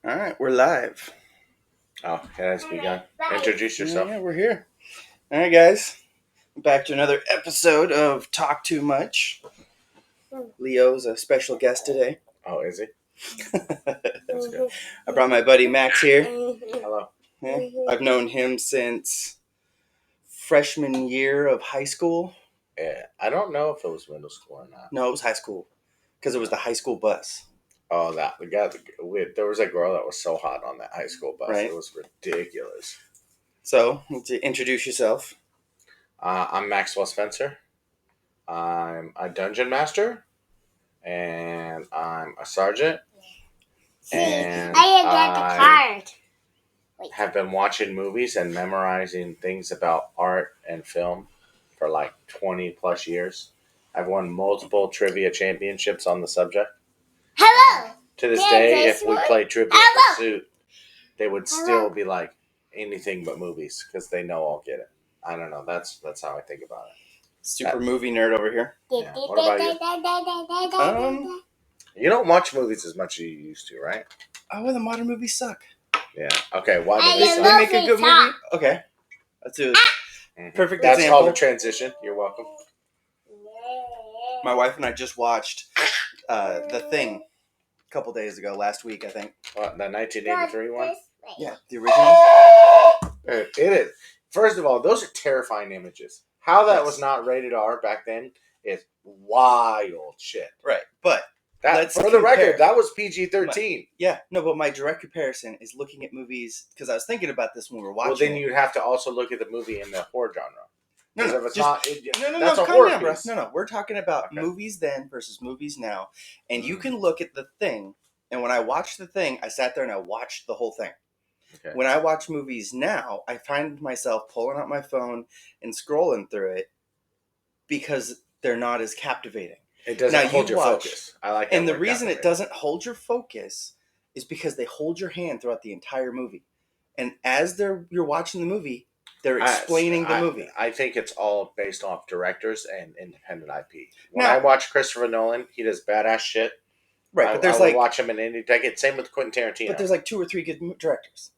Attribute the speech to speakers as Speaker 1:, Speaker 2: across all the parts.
Speaker 1: All right, we're live.
Speaker 2: Oh, it has begun. Introduce yourself.
Speaker 1: Yeah, we're here. All right, guys. Back to another episode of Talk Too Much. Leo's a special guest today.
Speaker 2: Oh, is he? That's good.
Speaker 1: I brought my buddy Max here.
Speaker 2: Hello.
Speaker 1: Yeah, I've known him since freshman year of high school.
Speaker 2: Yeah, I don't know if it was middle school or not.
Speaker 1: No, it was high school because it was the high school bus.
Speaker 2: Oh, there was a girl that was so hot on that high school bus.
Speaker 1: Right.
Speaker 2: It was ridiculous.
Speaker 1: So, to introduce yourself.
Speaker 2: I'm Maxwell Spencer. I'm a dungeon master, and I'm a sergeant. And
Speaker 3: I got the card.
Speaker 2: have been watching movies and memorizing things about art and film for like 20 plus years. I've won multiple trivia championships on the subject.
Speaker 3: Hello.
Speaker 2: To this
Speaker 3: Yeah,
Speaker 2: day,
Speaker 3: this
Speaker 2: if we
Speaker 3: one.
Speaker 2: played Trivia
Speaker 3: Hello.
Speaker 2: Pursuit, they would still be like anything but movies because they know I'll get it. I don't know. That's how I think about it.
Speaker 1: Super movie nerd over here.
Speaker 2: Yeah. What about you? You don't watch movies as much as you used to, right?
Speaker 1: Oh, well, the modern movies suck.
Speaker 2: Yeah. Okay. Why
Speaker 3: I
Speaker 2: do they
Speaker 1: They
Speaker 3: love
Speaker 2: suck?
Speaker 1: make a good
Speaker 3: Talk.
Speaker 1: movie. Okay. Let's do it.
Speaker 2: Mhm.
Speaker 1: Perfect
Speaker 2: That's
Speaker 1: example.
Speaker 2: called a transition. You're welcome.
Speaker 1: My wife and I just watched The Thing a couple days ago, last week, I think.
Speaker 2: What, the 1983 one?
Speaker 1: Yeah, the original.
Speaker 2: It is. First of all, those are terrifying images. How that
Speaker 1: Yes.
Speaker 2: was not rated R back then is wild shit.
Speaker 1: Right, but
Speaker 2: That,
Speaker 1: Let's
Speaker 2: for the
Speaker 1: compare.
Speaker 2: record, that was PG-13.
Speaker 1: yeah, no, but my direct comparison is looking at movies, because I was thinking about this when we were watching.
Speaker 2: Well, then
Speaker 1: it.
Speaker 2: you'd have to also look at the movie in the horror genre.
Speaker 1: No,
Speaker 2: Because
Speaker 1: no,
Speaker 2: if it's
Speaker 1: just-
Speaker 2: not,
Speaker 1: No,
Speaker 2: that's a
Speaker 1: calm
Speaker 2: horror
Speaker 1: down, bro.
Speaker 2: piece.
Speaker 1: No, we're talking about
Speaker 2: Okay.
Speaker 1: movies then versus movies now, and you
Speaker 2: Mhm.
Speaker 1: can look at The Thing, and when I watched The Thing, I sat there and I watched the whole thing.
Speaker 2: Okay.
Speaker 1: When I watch movies now, I find myself pulling out my phone and scrolling through it because they're not as captivating.
Speaker 2: It doesn't
Speaker 1: Now,
Speaker 2: hold
Speaker 1: you
Speaker 2: your
Speaker 1: watch-
Speaker 2: focus. I like that
Speaker 1: And the
Speaker 2: word
Speaker 1: reason it
Speaker 2: captivating.
Speaker 1: doesn't hold your focus is because they hold your hand throughout the entire movie. And as you're watching the movie, they're explaining the movie.
Speaker 2: I think it's all based off directors and independent IP. When
Speaker 1: Now-
Speaker 2: I watch Christopher Nolan, he does badass shit.
Speaker 1: Right, but there's
Speaker 2: I would
Speaker 1: like
Speaker 2: watch him in any decade. Same with Quentin Tarantino.
Speaker 1: but there's like 2 or 3 good directors.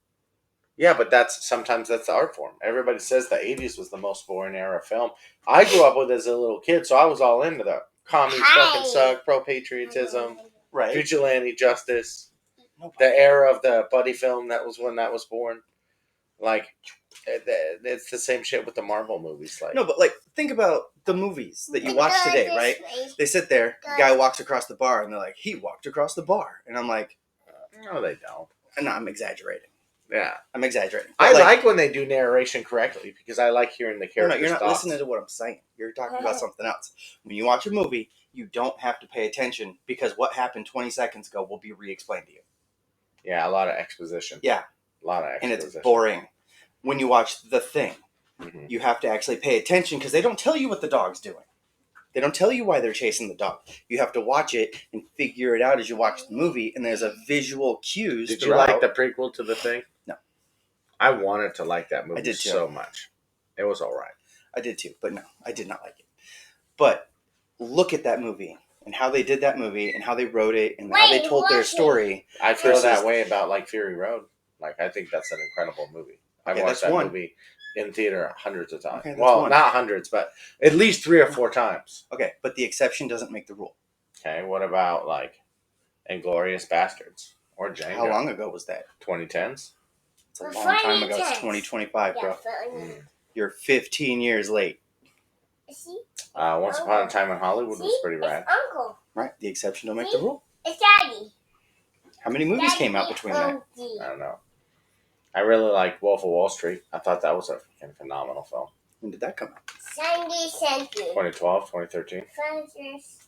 Speaker 2: Yeah, but sometimes that's the art form. Everybody says the 80s was the most boring era of film. I grew up with it as a little kid, so I was all into the commies fucking suck, pro-patriotism,
Speaker 1: Right.
Speaker 2: vigilante justice,
Speaker 1: No,
Speaker 2: the era of the buddy film that was when that was born. Like, it's the same shit with the Marvel movies. Like,
Speaker 1: no, but like think about the movies that you watch today, right? They sit there, the guy walks across the bar, and they're like, he walked across the bar. And I'm like,
Speaker 2: no, they don't.
Speaker 1: no, I'm exaggerating.
Speaker 2: Yeah.
Speaker 1: I'm exaggerating.
Speaker 2: I
Speaker 1: But,
Speaker 2: like when they do narration correctly because I like hearing the
Speaker 1: No,
Speaker 2: characters'
Speaker 1: you're not
Speaker 2: thoughts.
Speaker 1: listening to what I'm saying. You're talking about something else. When you watch a movie, you don't have to pay attention because what happened 20 seconds ago will be re-explained to you.
Speaker 2: Yeah, a lot of exposition.
Speaker 1: Yeah.
Speaker 2: A lot of
Speaker 1: And
Speaker 2: exposition.
Speaker 1: it's boring. When you watch The Thing,
Speaker 2: Mhm.
Speaker 1: you have to actually pay attention because they don't tell you what the dog's doing. They don't tell you why they're chasing the dog. You have to watch it and figure it out as you watch the movie, and there's a visual cues
Speaker 2: Did you
Speaker 1: throughout.
Speaker 2: like the prequel to The Thing?
Speaker 1: No.
Speaker 2: I wanted to like that movie
Speaker 1: I did too.
Speaker 2: so much. It was all right.
Speaker 1: I did too, but no, I did not like it. But look at that movie and how they did that movie and how they wrote it and how they
Speaker 3: Wait,
Speaker 1: told their
Speaker 3: watch it.
Speaker 1: story.
Speaker 2: I feel
Speaker 1: Versus-
Speaker 2: that way about like Fury Road. Like I think that's an incredible movie. I've
Speaker 1: Okay,
Speaker 2: watched
Speaker 1: that's
Speaker 2: that
Speaker 1: one.
Speaker 2: movie in theater hundreds of times.
Speaker 1: Okay, that's
Speaker 2: Well,
Speaker 1: one.
Speaker 2: not hundreds, but at least 3 or 4 times.
Speaker 1: Okay, but the exception doesn't make the rule.
Speaker 2: Okay, what about like Inglourious Bastards or Django?
Speaker 1: How long ago was that?
Speaker 2: 2010s?
Speaker 1: It's a long time ago. It's 2025,
Speaker 3: Yeah,
Speaker 1: bro.
Speaker 2: Mm.
Speaker 1: You're 15 years late.
Speaker 3: See?
Speaker 2: Once Upon a Time in Hollywood was
Speaker 3: See?
Speaker 2: pretty rad.
Speaker 3: It's Uncle.
Speaker 1: Right? The exception don't make the rule.
Speaker 3: It's Daddy.
Speaker 1: How many movies
Speaker 3: Daddy
Speaker 1: came out between that?
Speaker 3: Uncle.
Speaker 2: I don't know. I really like Wolf of Wall Street. I thought that was a freaking phenomenal film.
Speaker 1: When did that come out?
Speaker 3: Sandy Sandy.
Speaker 2: 2012, 2013.
Speaker 3: Francis.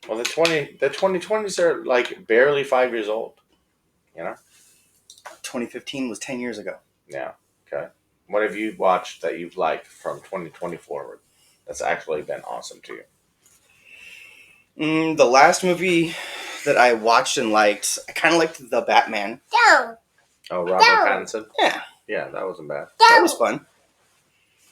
Speaker 2: Well, the 2020s are like barely 5 years old. You know?
Speaker 1: 2015 was 10 years ago.
Speaker 2: Yeah. Okay. What have you watched that you've liked from 2020 forward that's actually been awesome to you?
Speaker 1: The last movie that I watched and liked, I kind of liked The Batman.
Speaker 3: Down.
Speaker 2: Oh, Robert
Speaker 3: No.
Speaker 2: Pattinson?
Speaker 1: Yeah,
Speaker 2: Yeah, that wasn't bad.
Speaker 1: that was fun.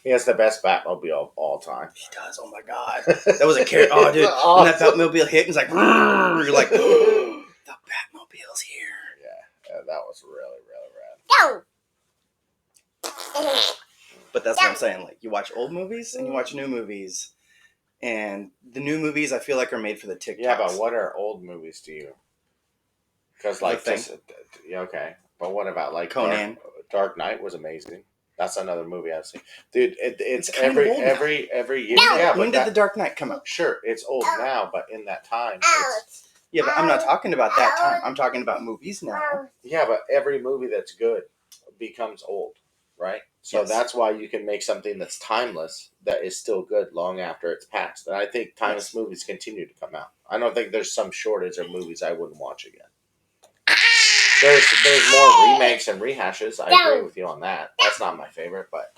Speaker 2: He has the best Batmobile of all time.
Speaker 1: He does. Oh my god, that was a character. Oh, dude,
Speaker 2: It's
Speaker 1: when that
Speaker 2: awesome.
Speaker 1: Batmobile hit, and it's like, you're like, the Batmobile's here.
Speaker 2: that was really, really rad.
Speaker 3: Go.
Speaker 1: But that's what I'm saying. Like, you watch old movies and you watch new movies, and the new movies I feel like are made for the TikToks.
Speaker 2: Yeah, but what are old movies to you? Because like
Speaker 1: The Thing.
Speaker 2: just, yeah, okay, but what about like
Speaker 1: Conan.
Speaker 2: Dark Knight was amazing. That's another movie I've seen, dude. It's
Speaker 1: It's kind of old now.
Speaker 2: every year.
Speaker 3: No.
Speaker 2: Yeah,
Speaker 1: When
Speaker 2: but
Speaker 1: did The Dark Knight come out?
Speaker 2: sure, it's old now, but in that time, it's,
Speaker 3: Out.
Speaker 1: Yeah, but I'm not talking about that time. I'm talking about movies now.
Speaker 3: Out.
Speaker 2: yeah, but every movie that's good becomes old, right? So
Speaker 1: Yes.
Speaker 2: that's why you can make something that's timeless that is still good long after it's passed. And I think timeless movies continue to come out. I don't think there's some shortage of movies I wouldn't watch again. There's more remakes and rehashes. I agree with you on that. That's not my favorite, but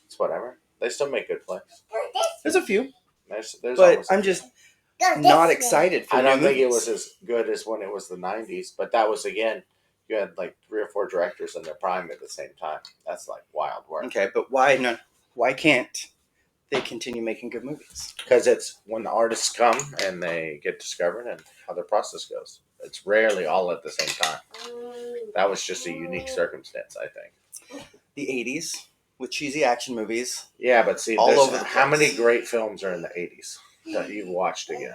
Speaker 2: it's whatever. They still make good flicks.
Speaker 1: There's a few,
Speaker 2: There's
Speaker 1: but
Speaker 2: always
Speaker 1: I'm just
Speaker 3: Go this
Speaker 1: not
Speaker 3: way.
Speaker 1: excited for
Speaker 2: I don't
Speaker 1: new
Speaker 2: think it
Speaker 1: movies.
Speaker 2: was as good as when it was the 90s, but that was, again, you had like 3 or 4 directors in their prime at the same time. That's like wild work.
Speaker 1: Okay, but why not? Why can't they continue making good movies?
Speaker 2: Because it's when the artists come and they get discovered and how their process goes. It's rarely all at the same time. That was just a unique circumstance, I think.
Speaker 1: The 80s with cheesy action movies.
Speaker 2: Yeah, but see,
Speaker 1: All
Speaker 2: there's-
Speaker 1: over the
Speaker 2: how
Speaker 1: place.
Speaker 2: many great films are in the 80s that you've watched again?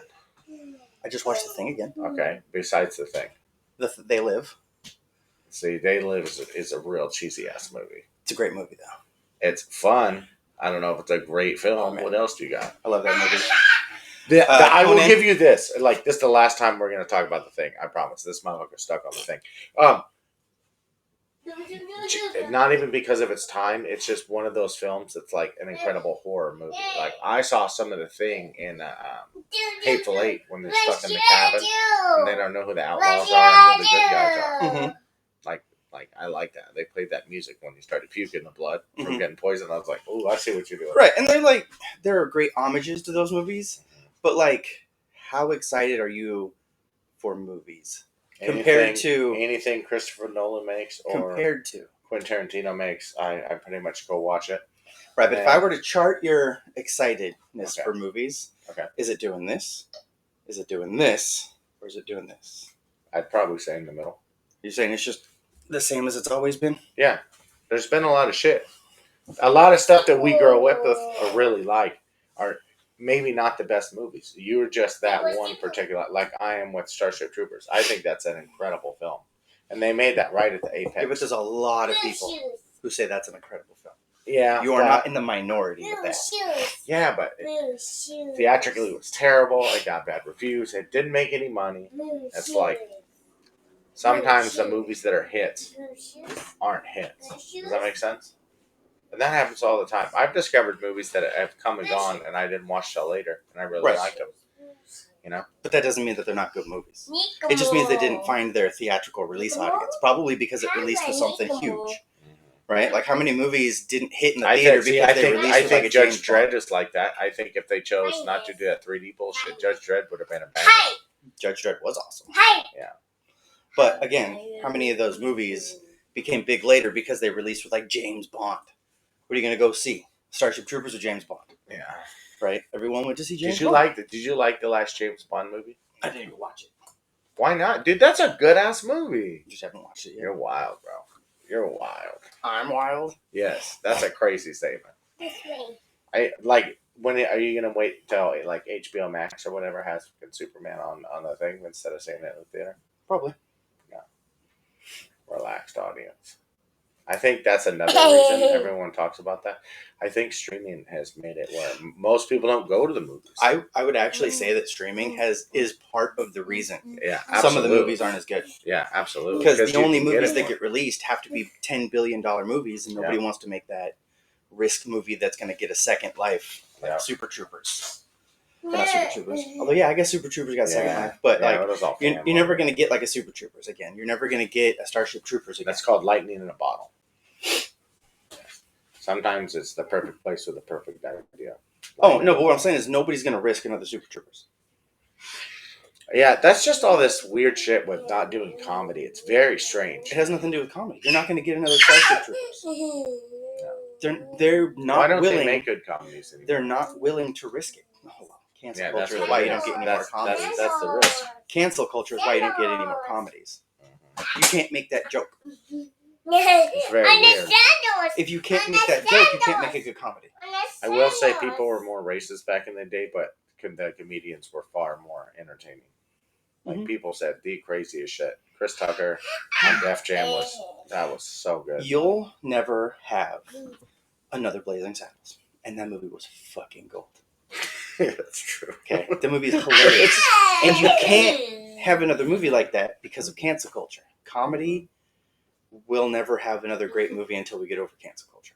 Speaker 1: I just watched The Thing again.
Speaker 2: Okay, besides The Thing.
Speaker 1: They Live.
Speaker 2: See, They Live is a real cheesy ass movie.
Speaker 1: It's a great movie, though.
Speaker 2: It's fun. I don't know if it's a great film.
Speaker 1: Oh, man.
Speaker 2: What else do you got?
Speaker 1: I love that movie.
Speaker 2: I will
Speaker 1: Conan.
Speaker 2: give you this. Like, this is the last time we're going to talk about The Thing. I promise. This motherfucker's stuck on The Thing. Not even because of its time. It's just one of those films that's like an incredible horror movie. Like, I saw some of The Thing in Hateful Eight when they're stuck in the cabin and they don't know who the outlaws are and who the good guys are.
Speaker 1: Mhm.
Speaker 2: Like, I like that. They played that music when you started puking the blood from
Speaker 1: Mhm.
Speaker 2: getting poisoned. I was like, oh, I see what you're doing.
Speaker 1: Right, and there are great homages to those movies, but like, how excited are you for movies compared to
Speaker 2: anything Christopher Nolan makes or
Speaker 1: compared to?
Speaker 2: Quentin Tarantino makes, I pretty much go watch it.
Speaker 1: Right, but if
Speaker 2: Yeah.
Speaker 1: I were to chart your excitedness
Speaker 2: Okay.
Speaker 1: for movies,
Speaker 2: Okay.
Speaker 1: is it doing this? Is it doing this? Or is it doing this?
Speaker 2: I'd probably say in the middle.
Speaker 1: You're saying it's just the same as it's always been?
Speaker 2: Yeah, there's been a lot of shit. A lot of stuff that we grow up with or really like are maybe not the best movies. You're just that one particular, like I am with Starship Troopers. I think that's an incredible film. And they made that right at the apex.
Speaker 1: Yeah, but there's a lot of people who say that's an incredible film.
Speaker 2: Yeah,
Speaker 1: You are
Speaker 2: but-
Speaker 1: not in the minority with that.
Speaker 2: Yeah, but theatrically it was terrible. It got bad reviews. It didn't make any money. It's like sometimes the movies that are hits aren't hits. Does that make sense? And that happens all the time. I've discovered movies that have come and gone, and I didn't watch till later, and I really
Speaker 1: Right.
Speaker 2: liked them. You know?
Speaker 1: But that doesn't mean that they're not good movies. It just means they didn't find their theatrical release audience. Probably because it released with something huge. Right? Like, how many movies didn't hit in the theater because they released
Speaker 2: I
Speaker 1: with
Speaker 2: think
Speaker 1: like a
Speaker 2: Judge
Speaker 1: James Bond?
Speaker 2: Dredd is like that. I think if they chose not to do that 3D bullshit, Judge Dredd would have been a banger.
Speaker 3: Hey,
Speaker 1: Judge Dredd was awesome.
Speaker 3: hey.
Speaker 1: But again, how many of those movies became big later because they released with like James Bond? What are you going to go see? Starship Troopers or James Bond?
Speaker 2: Yeah.
Speaker 1: Right? Everyone went to see James
Speaker 2: Did you
Speaker 1: Bond.
Speaker 2: like the last James Bond movie?
Speaker 1: I didn't even watch it.
Speaker 2: Why not? Dude, that's a good ass movie.
Speaker 1: Just haven't watched it yet.
Speaker 2: You're wild, bro. You're wild.
Speaker 1: I'm wild.
Speaker 2: Yes, that's a crazy statement.
Speaker 3: This way.
Speaker 2: I like are you gonna wait until like HBO Max or whatever has fucking Superman on the thing instead of seeing it in the theater?
Speaker 1: Probably.
Speaker 2: Relaxed audience. I think that's another reason everyone talks about that. I think streaming has made it where most people don't go to the movies.
Speaker 1: I would actually say that streaming is part of the reason
Speaker 2: yeah,
Speaker 1: some of the
Speaker 2: absolutely.
Speaker 1: movies aren't as good.
Speaker 2: Yeah, absolutely.
Speaker 1: Because the
Speaker 2: you
Speaker 1: only
Speaker 2: can get
Speaker 1: movies
Speaker 2: it
Speaker 1: that
Speaker 2: more.
Speaker 1: get released have to be $10 billion movies, and nobody wants to make that risk movie that's going to get a second life, like
Speaker 2: Yeah.
Speaker 1: Super Troopers. Or not Super Troopers. Although, yeah, I guess Super Troopers got a second
Speaker 2: Yeah.
Speaker 1: life. But,
Speaker 2: it was all
Speaker 1: you're
Speaker 2: family.
Speaker 1: never going to get, like, a Super Troopers again. You're never going to get a Starship Troopers again.
Speaker 2: That's called lightning in a bottle. Sometimes it's the perfect place with the perfect idea.
Speaker 1: Oh, no, but what I'm saying is nobody's going to risk another Super Troopers.
Speaker 2: Yeah, that's just all this weird shit with not doing comedy. It's very strange.
Speaker 1: It has nothing to do with comedy. You're not going to get another Starship Troopers. They're
Speaker 2: Why
Speaker 1: not
Speaker 2: don't they
Speaker 1: willing.
Speaker 2: make good comedies anymore?
Speaker 1: They're not willing to risk it. Oh, well, cancel culture is
Speaker 2: what
Speaker 1: why
Speaker 2: it
Speaker 1: you
Speaker 2: is.
Speaker 1: don't get any more
Speaker 2: That's
Speaker 1: comedies.
Speaker 2: the risk.
Speaker 1: Cancel culture is why you don't get any more comedies. you can't make that joke.
Speaker 2: It's very weird.
Speaker 1: If you can't make that joke, you can't make a good comedy.
Speaker 2: I will say people were more racist back in the day, but the comedians were far more entertaining. Like people said the craziest shit. Chris Tucker on Def Jam was so good.
Speaker 1: You'll never have another Blazing Saddles, and that movie was fucking gold.
Speaker 2: That's true.
Speaker 1: Okay, the movie is hilarious, and you can't have another movie like that because of cancel culture. Comedy will never have another great movie until we get over cancel culture.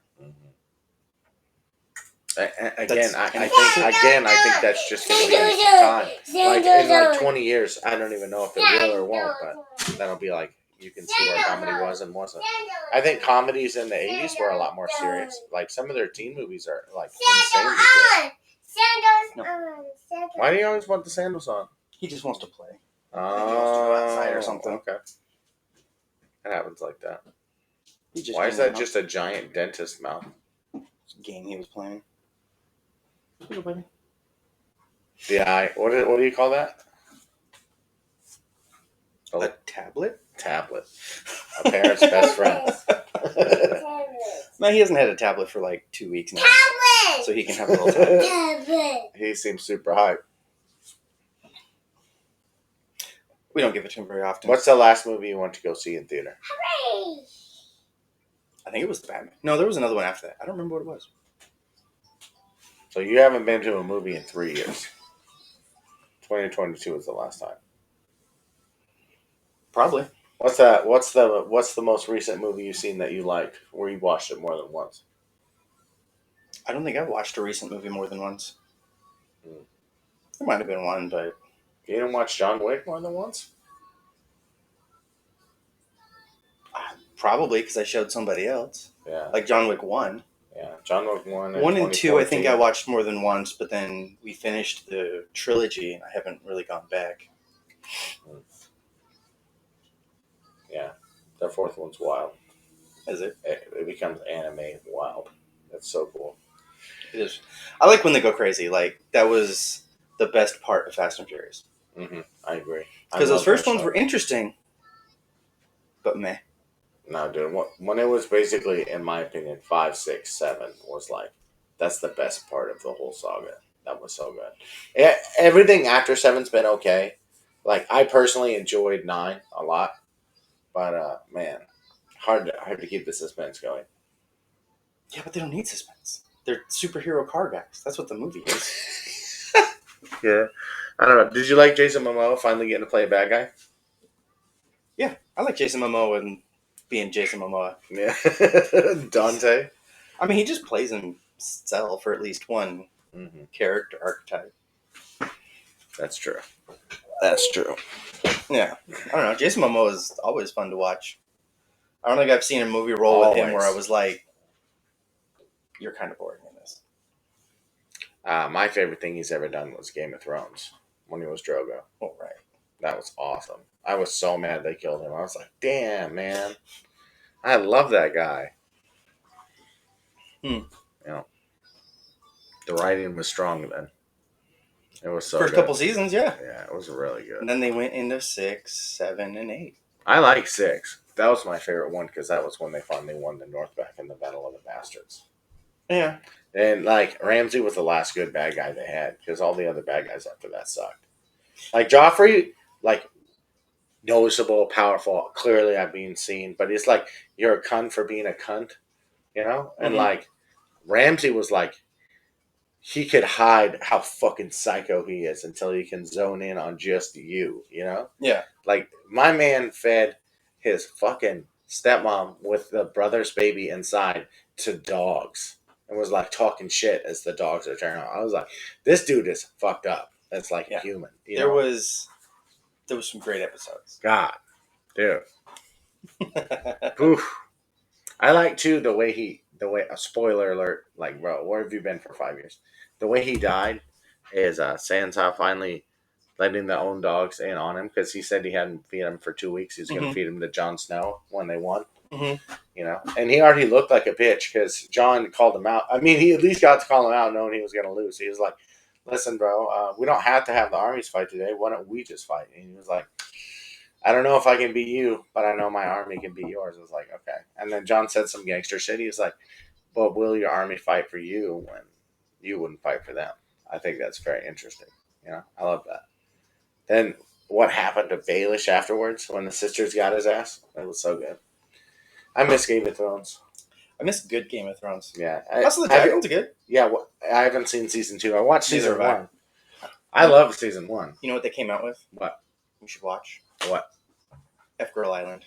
Speaker 2: Again, I think that's just going to be time. Like in like 20 years, I don't even know if it will or won't, but that'll be like you can see where comedy was and wasn't. I think comedies in the 80s were a lot more serious. Like some of their teen movies are like insanely good. Why do you always want the sandals on?
Speaker 1: He just wants to play.
Speaker 2: Oh,
Speaker 1: outside or something.
Speaker 2: Okay, it happens like that.
Speaker 1: Just
Speaker 2: Why is that just a giant dentist mouth?
Speaker 1: Game he was playing.
Speaker 2: Yeah, what do you call that?
Speaker 1: A tablet?
Speaker 2: Tablet. A parent's best friend.
Speaker 1: No, he hasn't had a tablet for like 2 weeks now. So he can have a little tablet.
Speaker 2: He seems super hype.
Speaker 1: We don't give it to him very often.
Speaker 2: What's the last movie you went to go see in theater?
Speaker 1: I think it was The Batman. No, there was another one after that. I don't remember what it was.
Speaker 2: So you haven't been to a movie in 3 years. 2022 was the last time.
Speaker 1: Probably.
Speaker 2: What's the most recent movie you've seen that you liked, where you watched it more than once?
Speaker 1: I don't think I've watched a recent movie more than once. There might have been one, but
Speaker 2: you didn't watch John Wick more than once?
Speaker 1: Probably because I showed somebody else.
Speaker 2: Yeah.
Speaker 1: Like John Wick 1.
Speaker 2: Yeah, John Wick 1.
Speaker 1: 1 and 2 I think I watched more than once, but then we finished the trilogy and I haven't really gone back.
Speaker 2: Yeah, the fourth one's wild.
Speaker 1: Is it?
Speaker 2: It becomes anime wild. That's so cool.
Speaker 1: It is. I like when they go crazy. Like, that was the best part of Fast and Furious.
Speaker 2: Mm-hmm. I agree.
Speaker 1: Because those first ones were interesting, but meh.
Speaker 2: No, dude. When it was basically, in my opinion, 5, 6, 7 was like, that's the best part of the whole saga. That was so good. Everything after 7's been okay. Like, I personally enjoyed 9 a lot. But, man, hard to keep the suspense going.
Speaker 1: Yeah, but they don't need suspense. They're superhero car guys. That's what the movie is.
Speaker 2: Yeah. I don't know. Did you like Jason Momoa finally getting to play a bad guy?
Speaker 1: Yeah, I like Jason Momoa and being Jason Momoa.
Speaker 2: Yeah. Dante.
Speaker 1: I mean, he just plays himself for at least one character archetype.
Speaker 2: That's true.
Speaker 1: That's true. Yeah. I don't know. Jason Momoa is always fun to watch. I don't think I've seen a movie roll with him where I was like, you're kind of boring in this.
Speaker 2: My favorite thing he's ever done was Game of Thrones, when he was Drogo.
Speaker 1: Oh, right.
Speaker 2: That was awesome. I was so mad they killed him. I was like, damn, man. I love that guy. You know, the writing was strong then. It was so
Speaker 1: First
Speaker 2: good.
Speaker 1: couple seasons, yeah.
Speaker 2: Yeah, it was really good.
Speaker 1: And then they went into 6, 7, and 8.
Speaker 2: I like 6. That was my favorite one because that was when they finally won the North back in the Battle of the Bastards.
Speaker 1: Yeah.
Speaker 2: And, like, Ramsay was the last good bad guy they had because all the other bad guys after that sucked. Like, Joffrey, like, noticeable, powerful, clearly I'm being seen, but it's like, you're a cunt for being a cunt, you know? And, like, Ramsay was like, he could hide how fucking psycho he is until he can zone in on just you, you know?
Speaker 1: Yeah.
Speaker 2: Like, my man fed his fucking stepmom with the brother's baby inside to dogs and was, like, talking shit as the dogs are turning on. I was like, this dude is fucked up. That's, like, human.
Speaker 1: There was some great episodes.
Speaker 2: God. Dude. Oof. I like, too, the way a spoiler alert, like, bro, where have you been for 5 years? The way he died is Sansa finally letting the own dogs in on him because he said he hadn't feed him for 2 weeks. He was going to feed him to Jon Snow when they won. You know, and he already looked like a bitch because Jon called him out. I mean, he at least got to call him out knowing he was going to lose. He was like, listen, bro, we don't have to have the armies fight today. Why don't we just fight? And he was like, I don't know if I can beat you, but I know my army can beat yours. I was like, okay. And then John said some gangster shit. He was like, but will your army fight for you when you wouldn't fight for them? I think that's very interesting. I love that. Then what happened to Baelish afterwards when the sisters got his ass? That was so good. I miss Game of Thrones.
Speaker 1: I miss good Game of Thrones.
Speaker 2: Yeah.
Speaker 1: House of the Dragon's good.
Speaker 2: Yeah, I haven't seen season 2. I watched
Speaker 1: Neither
Speaker 2: season
Speaker 1: have
Speaker 2: 1. I love season 1.
Speaker 1: You know what they came out with?
Speaker 2: What?
Speaker 1: We should watch.
Speaker 2: What?
Speaker 1: F-Girl Island.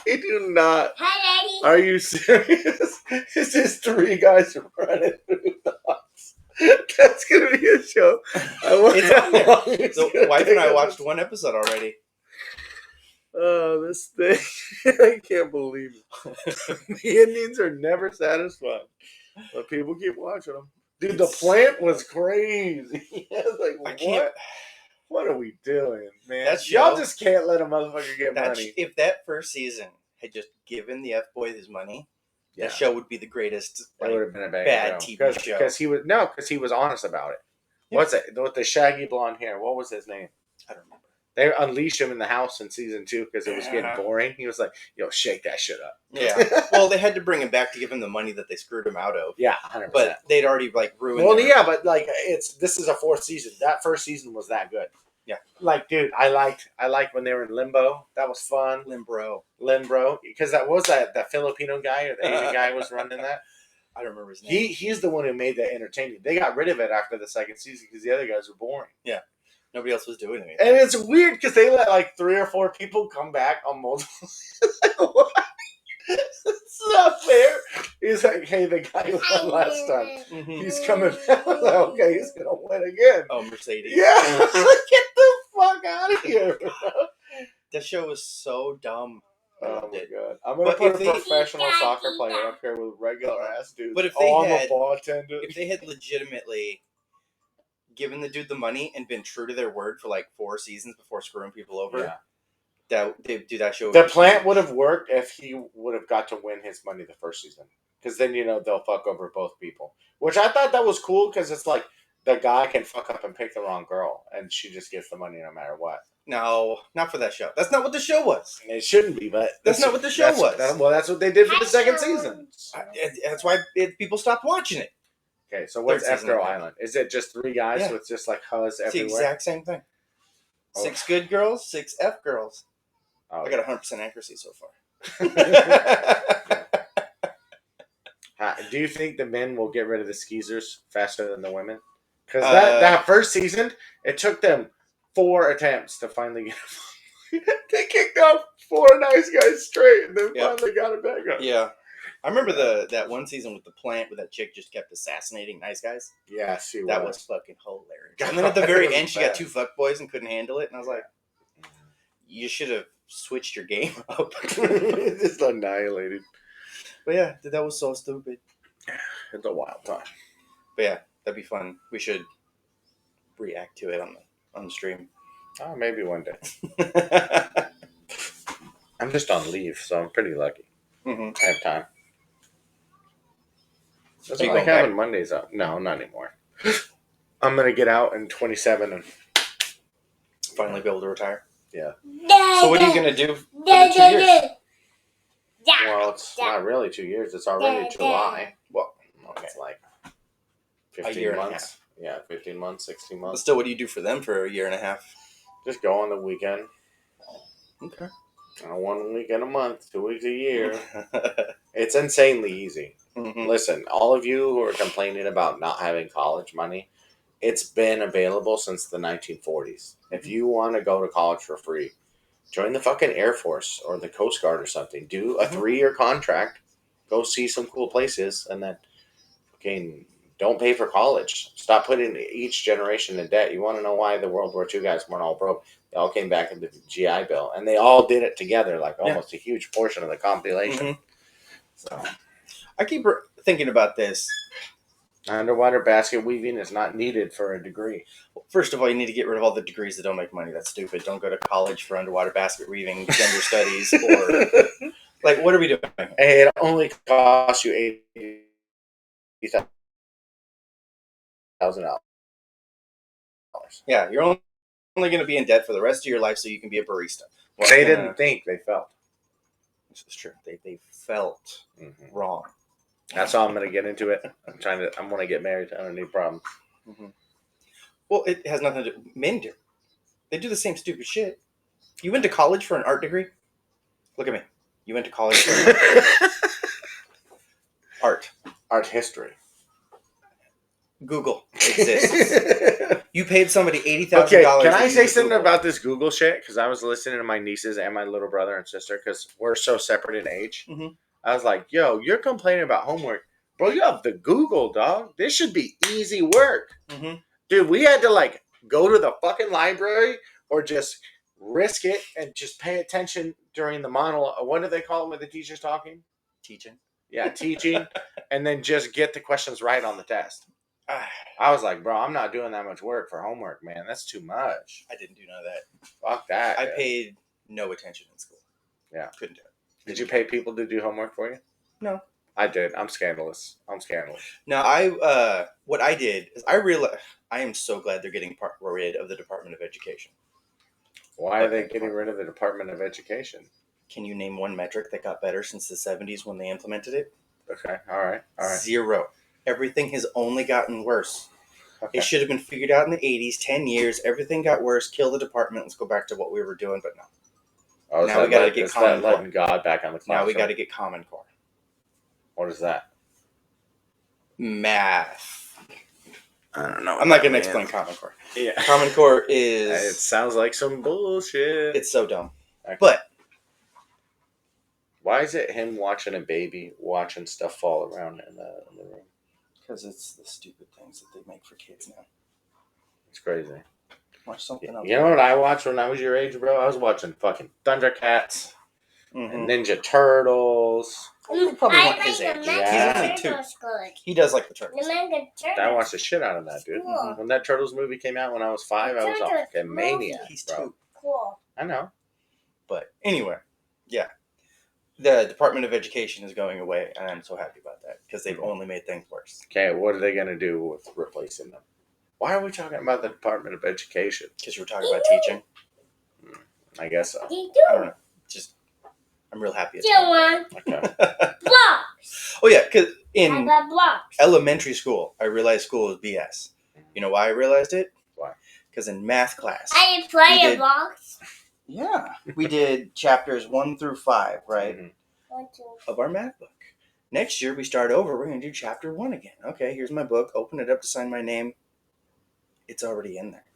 Speaker 2: They do not.
Speaker 3: Hi, Daddy.
Speaker 2: Are you serious? It's just 3 guys running through the house. That's going to be a show.
Speaker 1: It's on there. The wife and I watched 1 episode already.
Speaker 2: Oh, this thing. I can't believe it. The Indians are never satisfied. But people keep watching them. Dude, the plant was crazy. Like, what are we doing, man? Y'all just can't let a motherfucker get money.
Speaker 1: If that first season had just given the F-boy his money, that show would be the greatest.
Speaker 2: It would have been a
Speaker 1: bad TV show.
Speaker 2: Because he was honest about it. Yeah. What's it? With the shaggy blonde hair. What was his name?
Speaker 1: I don't remember.
Speaker 2: They unleashed him in the house in season 2 because it was getting boring. He was like, yo, shake that shit up.
Speaker 1: Yeah. Well, they had to bring him back to give him the money that they screwed him out of.
Speaker 2: Yeah, 100%.
Speaker 1: But they'd already ruined.
Speaker 2: Well, yeah, but this is a 4th season. That first season was that good.
Speaker 1: Yeah.
Speaker 2: Like, dude, I liked when they were in Limbo. That was fun.
Speaker 1: Limbro.
Speaker 2: Because that Filipino guy or the Asian guy was running that.
Speaker 1: I don't remember his name.
Speaker 2: He's the one who made that entertaining. They got rid of it after the 2nd season because the other guys were boring.
Speaker 1: Yeah. Nobody else was doing anything.
Speaker 2: And it's weird because they let 3 or 4 people come back on multiple. What? It's not fair. He's like, hey, the guy who won last time, he's coming back. I was like, okay, he's gonna win again.
Speaker 1: Oh, Mercedes.
Speaker 2: Yeah, get the fuck out of here, bro.
Speaker 1: That show was so dumb.
Speaker 2: Oh my god! I'm gonna put a professional soccer player up here with regular ass dudes.
Speaker 1: But if
Speaker 2: I'm a ball attendant.
Speaker 1: If they had legitimately given the dude the money and been true to their word for 4 seasons before screwing people over, that show.
Speaker 2: The plant would have worked if he would have got to win his money the first season, because then they'll fuck over both people. Which I thought that was cool because it's like the guy can fuck up and pick the wrong girl, and she just gets the money no matter what.
Speaker 1: No, not for that show. That's not what the show was.
Speaker 2: It shouldn't be, but
Speaker 1: that's not what the show was.
Speaker 2: That's what they did for the 2nd season.
Speaker 1: That's why people stopped watching it.
Speaker 2: Okay, so what's F-Girl Island? Is it just 3 guys with just huzz everywhere?
Speaker 1: It's the exact same thing. 6 good girls, 6 F girls. Oh. I got 100% accuracy so far.
Speaker 2: Do you think the men will get rid of the skeezers faster than the women? Because that first season, it took them 4 attempts to finally get it. They kicked off 4 nice guys straight and then finally got it back up.
Speaker 1: Yeah. I remember that one season with the plant where that chick just kept assassinating nice guys.
Speaker 2: Yeah, she was.
Speaker 1: That was fucking hilarious. And then at the very end, she got 2 fuckboys and couldn't handle it. And I was like, you should have switched your game up.
Speaker 2: Just annihilated.
Speaker 1: But yeah, that was so stupid.
Speaker 2: It's a wild time.
Speaker 1: But yeah, that'd be fun. We should react to it on the stream.
Speaker 2: Oh, maybe one day. I'm just on leave, so I'm pretty lucky.
Speaker 1: Mm-hmm.
Speaker 2: I have time. It's not like having Mondays up. No, not anymore. I'm going to get out in 27 and
Speaker 1: finally be able to retire.
Speaker 2: Yeah.
Speaker 1: So what are you going to do for the 2 years?
Speaker 2: Well, it's not really 2 years. It's already July.
Speaker 1: Well,
Speaker 2: okay. It's like
Speaker 1: a year and
Speaker 2: months. A half. Yeah, 15 months, 16 months.
Speaker 1: But still, what do you do for them for a year and a half?
Speaker 2: Just go on the weekend.
Speaker 1: Okay.
Speaker 2: 1 weekend a month, 2 weeks a year. It's insanely easy. Mm-hmm. Listen, all of you who are complaining about not having college money, it's been available since the 1940s. If you want to go to college for free, join the fucking Air Force or the Coast Guard or something. Do a 3-year contract. Go see some cool places, and then fucking don't pay for college. Stop putting each generation in debt. You want to know why the World War II guys weren't all broke? They all came back in the GI Bill, and they all did it together, like almost a huge portion of the compilation. Mm-hmm. So,
Speaker 1: I keep thinking about this.
Speaker 2: Underwater basket weaving is not needed for a degree.
Speaker 1: First of all, you need to get rid of all the degrees that don't make money. That's stupid. Don't go to college for underwater basket weaving, gender studies, or what are we doing?
Speaker 2: Hey, it only costs you $80,000.
Speaker 1: Yeah, you're only only going to be in debt for the rest of your life so you can be a barista. Well,
Speaker 2: they didn't think, they felt.
Speaker 1: This is true. They felt wrong.
Speaker 2: That's how I'm going to get into it. I'm going to get married. I don't need problems.
Speaker 1: Mm-hmm. Well, it has nothing to do. Men do. They do the same stupid shit. You went to college for an art degree? Look at me. You went to college for art.
Speaker 2: Art history.
Speaker 1: Google exists. You paid somebody $80,000.
Speaker 2: Okay, can I say something about this Google shit? Because I was listening to my nieces and my little brother and sister because we're so separate in age.
Speaker 1: Mm-hmm.
Speaker 2: I was like, yo, you're complaining about homework. Bro, you have the Google, dog. This should be easy work.
Speaker 1: Mm-hmm.
Speaker 2: Dude, we had to like go to the fucking library or just risk it and just pay attention during the monologue. What do they call it when the teacher's talking?
Speaker 1: Teaching.
Speaker 2: Yeah, teaching. And then just get the questions right on the test. I was like, bro, I'm not doing that much work for homework, man. That's too much.
Speaker 1: I didn't do none of that.
Speaker 2: Fuck that.
Speaker 1: I paid no attention in school.
Speaker 2: Yeah.
Speaker 1: Couldn't do it.
Speaker 2: Did you pay people to do homework for you?
Speaker 1: No.
Speaker 2: I did. I'm scandalous.
Speaker 1: No, what I did is I realized I am so glad they're getting rid of the Department of Education.
Speaker 2: Why are they getting rid of the Department of Education?
Speaker 1: Can you name one metric that got better since the 70s when they implemented it?
Speaker 2: Okay. All right.
Speaker 1: Zero. Everything has only gotten worse.
Speaker 2: Okay.
Speaker 1: It should have been figured out in the 80s, 10 years. Everything got worse. Kill the department. Let's go back to what we were doing, but no.
Speaker 2: Oh,
Speaker 1: now we got to get Common Core.
Speaker 2: Letting God back on the classroom.
Speaker 1: Now we got to get Common Core.
Speaker 2: What is that?
Speaker 1: Math.
Speaker 2: I don't know.
Speaker 1: I'm not going to explain Common Core.
Speaker 2: Yeah.
Speaker 1: Common Core is...
Speaker 2: It sounds like some bullshit.
Speaker 1: It's so dumb.
Speaker 2: Okay.
Speaker 1: But...
Speaker 2: Why is it him watching a baby watching stuff fall around in the room?
Speaker 1: Because it's the stupid things that they make for kids now.
Speaker 2: It's crazy.
Speaker 1: Watch something else.
Speaker 2: You know what I watched when I was your age, bro? I was watching fucking Thundercats and Ninja Turtles.
Speaker 1: You probably want his age.
Speaker 2: Yeah.
Speaker 1: He's only 2. He does like the Turtles.
Speaker 2: I watched the shit out of that, dude.
Speaker 3: Cool.
Speaker 2: When that Turtles movie came out when I was 5, I was a fucking maniac,
Speaker 1: He's
Speaker 2: bro.
Speaker 1: 2.
Speaker 3: Cool.
Speaker 2: I know.
Speaker 1: But anyway, yeah. The Department of Education is going away, and I'm so happy about that because they've only made things worse.
Speaker 2: Okay, what are they going to do with replacing them? Why are we talking about the Department of Education?
Speaker 1: Because you were talking about teaching.
Speaker 2: I guess so.
Speaker 1: I don't know. I'm real happy.
Speaker 2: Okay.
Speaker 3: Blocks.
Speaker 1: Oh yeah, because
Speaker 3: I
Speaker 1: in
Speaker 3: got blocks.
Speaker 1: elementary school, I realized school was BS. You know why I realized it?
Speaker 2: Why?
Speaker 1: Because in math class.
Speaker 3: I didn't play a blocks.
Speaker 1: Yeah, we did chapters 1 through 5, right,
Speaker 2: Mm-hmm.
Speaker 1: of our math book. Next year, we start over. We're going to do chapter 1 again. Okay, here's my book. Open it up to sign my name. It's already in there.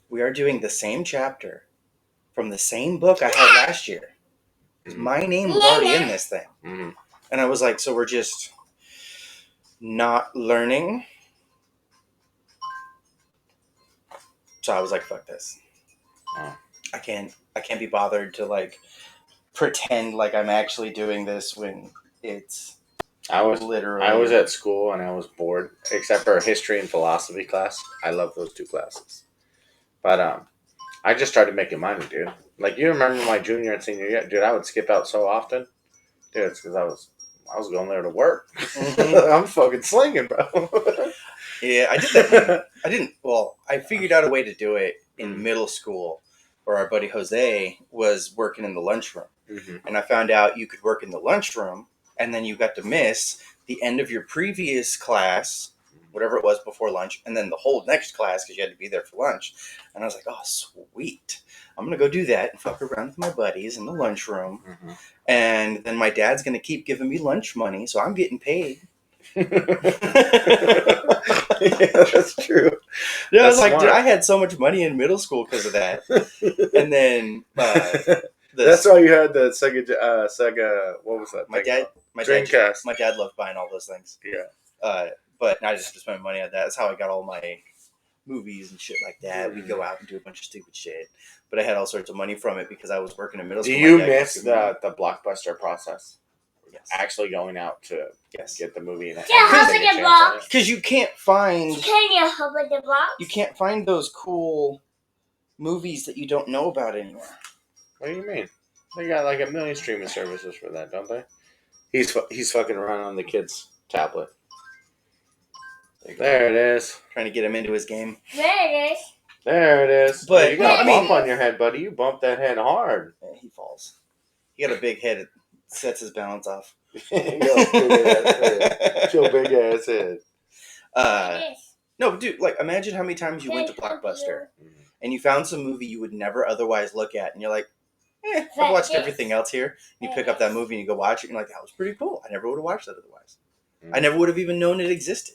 Speaker 1: We are doing the same chapter from the same book I had last year. My name was already in this thing.
Speaker 2: Mm-hmm.
Speaker 1: And I was like, so we're just not learning? So I was like, fuck this.
Speaker 2: Oh.
Speaker 1: I can't be bothered to like pretend like I'm actually doing this when it's literally.
Speaker 2: I was at school and I was bored, except for history and philosophy class. I love those 2 classes, but I just started making money, dude. Like, you remember my junior and senior year, dude? I would skip out so often, dude. It's because I was going there to work. Mm-hmm. I'm fucking slinging, bro.
Speaker 1: Yeah, I did that. I figured out a way to do it in middle school. Where our buddy Jose was working in the lunchroom. Mm-hmm. And I found out you could work in the lunchroom, and then you got to miss the end of your previous class, whatever it was before lunch, and then the whole next class because you had to be there for lunch. And I was like, oh, sweet. I'm going to go do that and fuck around with my buddies in the lunchroom. Mm-hmm. And then my dad's going to keep giving me lunch money, so I'm getting paid.
Speaker 2: Yeah, that's true.
Speaker 1: Yeah, I was like, dude, I had so much money in middle school because of that. And then
Speaker 2: that's why you had the Sega. What was that?
Speaker 1: My dad loved buying all those things.
Speaker 2: Yeah.
Speaker 1: But I just spent money on that. That's how I got all my movies and shit like that. We go out and do a bunch of stupid shit. But I had all sorts of money from it because I was working in middle school.
Speaker 2: Do you miss the Blockbuster process?
Speaker 1: Yes.
Speaker 2: Actually going out to get the movie and
Speaker 1: because you can't find.
Speaker 3: Can you help with the blocks?
Speaker 1: You can't find those cool movies that you don't know about anymore.
Speaker 2: What do you mean? They got like a million streaming services for that, don't they? He's fucking around on the kid's tablet. There it is.
Speaker 1: Trying to get him into his game.
Speaker 3: There it is.
Speaker 2: There it is.
Speaker 1: But,
Speaker 2: you got a
Speaker 1: no, I
Speaker 2: bump on your head, buddy. You bumped that head hard.
Speaker 1: Yeah, he falls. He got a big head. It sets his balance off.
Speaker 2: Your big ass head.
Speaker 1: No, dude, like, imagine how many times you went to Blockbuster and you found some movie you would never otherwise look at, and you're like, I've watched everything else here. And you pick up that movie and you go watch it, and you're like, that was pretty cool. I never would have watched that otherwise. I never would have even known it existed.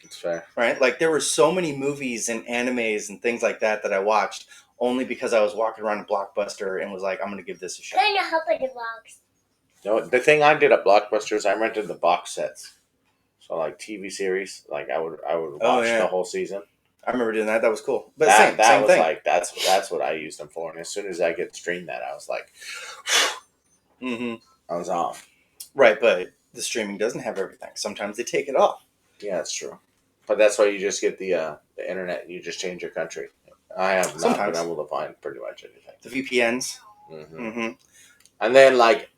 Speaker 2: It's fair.
Speaker 1: Right? Like, there were so many movies and animes and things like that I watched only because I was walking around a Blockbuster and was like, I'm going to give this a shot.
Speaker 3: Kind of help with the box.
Speaker 2: No, the thing I did at Blockbuster is I rented the box sets. So like TV series, like I would watch the whole season.
Speaker 1: I remember doing that. That was cool. But
Speaker 2: that
Speaker 1: same
Speaker 2: was
Speaker 1: thing.
Speaker 2: like that's what I used them for. And as soon as I could stream that, I was like, I was off.
Speaker 1: Right, but the streaming doesn't have everything. Sometimes they take it off.
Speaker 2: Yeah, that's true. But that's why you just get the internet and you just change your country. I have not been able to find pretty much anything.
Speaker 1: The VPNs.
Speaker 2: And then, like,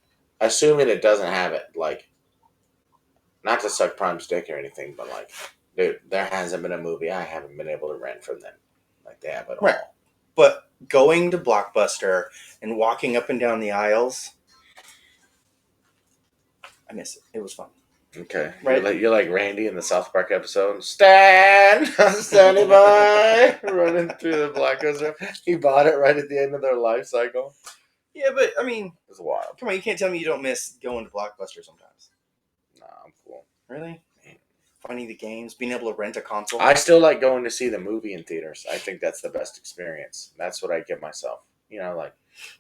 Speaker 2: assuming it doesn't have it, like, not to suck Prime's dick or anything, but, like, dude, there hasn't been a movie I haven't been able to rent from them. Like, they have it all.
Speaker 1: Right. But going to Blockbuster and walking up and down the aisles, I miss it. It was fun.
Speaker 2: Okay.
Speaker 1: Right.
Speaker 2: You're like Randy in the South Park episode. Stand! Standing by! Running through the Blockbuster. He bought it right at the end of their life cycle.
Speaker 1: Yeah, but, I mean,
Speaker 2: It was wild.
Speaker 1: come on, you can't tell me you don't miss going to Blockbuster sometimes.
Speaker 2: Nah, I'm cool.
Speaker 1: Really? Finding the games, being able to rent a console.
Speaker 2: I still like going to see the movie in theaters. I think that's the best experience. That's what I give myself. You know, like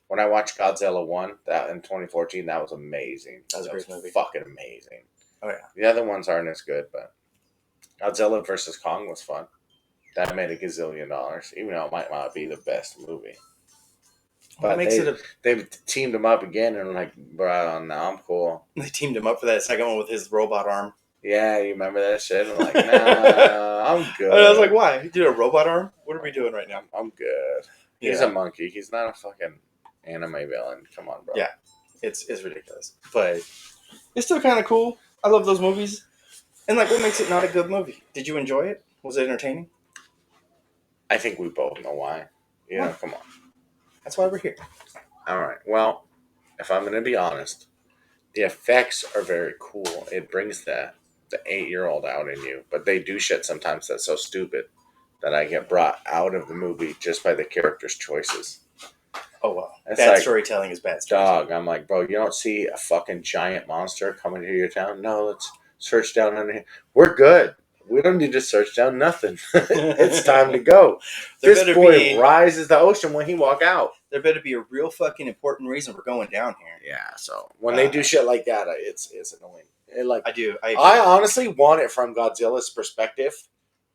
Speaker 2: when I watched Godzilla 1 that in 2014, that was amazing.
Speaker 1: That was a great movie.
Speaker 2: Fucking amazing.
Speaker 1: Oh, yeah.
Speaker 2: The other ones aren't as good, but Godzilla vs. Kong was fun. That made $1 gazillion, even though it might not be the best movie. But they've teamed them up again and like, bro, now I'm cool.
Speaker 1: They teamed him up for that second one with his robot arm.
Speaker 2: Yeah, you remember that shit? I'm like, nah, I'm good.
Speaker 1: And I was like, why? You did a robot arm? What are we doing right now?
Speaker 2: I'm good. He's a monkey. He's not a fucking anime villain. Come on, bro.
Speaker 1: Yeah, it's ridiculous. But it's still kind of cool. I love those movies. And like, what makes it not a good movie? Did you enjoy it? Was it entertaining?
Speaker 2: I think we both know why. You know, come on.
Speaker 1: That's why we're here.
Speaker 2: All right. Well, if I'm going to be honest, the effects are very cool. It brings the 8-year-old out in you. But they do shit sometimes that's so stupid that I get brought out of the movie just by the characters' choices.
Speaker 1: Oh, well.
Speaker 2: It's
Speaker 1: Bad
Speaker 2: like,
Speaker 1: storytelling is bad storytelling.
Speaker 2: Dog, I'm like, bro, you don't see a fucking giant monster coming to your town? No, let's search down under here. We're good. We don't need to search down nothing. It's time to go. This boy rises the ocean when he walk out.
Speaker 1: There better be a real fucking important reason we're going down here.
Speaker 2: Yeah, so when they do shit like that, it's annoying.
Speaker 1: I do.
Speaker 2: I honestly want it from Godzilla's perspective,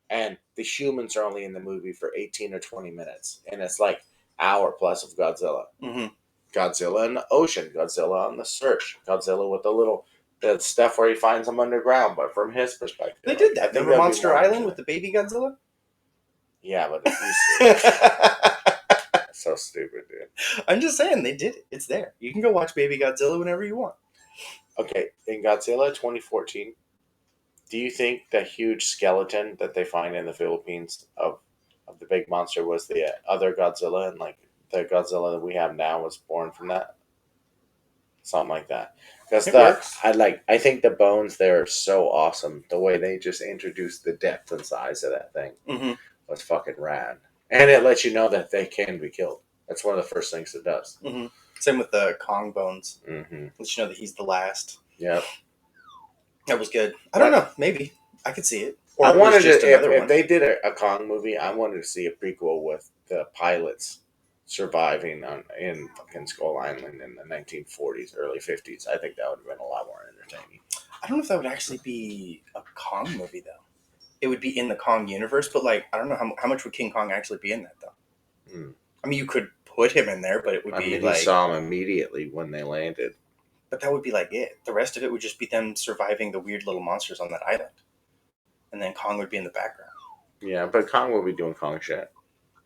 Speaker 2: and the humans are only in the movie for 18 or 20 minutes, and it's like hour plus of Godzilla.
Speaker 1: Mm-hmm.
Speaker 2: Godzilla in the ocean, Godzilla on the search, Godzilla with the stuff where he finds them underground, but from his perspective.
Speaker 1: They did that. Remember Monster Island with the baby Godzilla?
Speaker 2: Yeah, but so stupid, dude.
Speaker 1: I'm just saying, they did it. It's there. You can go watch Baby Godzilla whenever you want.
Speaker 2: Okay, in Godzilla 2014, do you think the huge skeleton that they find in the Philippines of the big monster was the other Godzilla, and like the Godzilla that we have now was born from that? Something like that. Because I think the bones there are so awesome. The way they just introduced the depth and size of that thing was fucking rad. And it lets you know that they can be killed. That's one of the first things it does.
Speaker 1: Mm-hmm. Same with the Kong bones.
Speaker 2: Mm-hmm.
Speaker 1: Let you know that he's the last.
Speaker 2: Yep.
Speaker 1: That was good. I don't know. Maybe. I could see it.
Speaker 2: Or I wanted to, if they did a Kong movie, I wanted to see a prequel with the pilots surviving in fucking Skull Island in the 1940s, early 50s. I think that would have been a lot more entertaining.
Speaker 1: I don't know if that would actually be a Kong movie, though. It would be in the Kong universe, but like, I don't know how much would King Kong actually be in that, though. Mm. I mean, you could put him in there, but it would be like...
Speaker 2: you saw him immediately when they landed.
Speaker 1: But that would be like it. The rest of it would just be them surviving the weird little monsters on that island. And then Kong would be in the background.
Speaker 2: Yeah, but Kong will be doing Kong shit.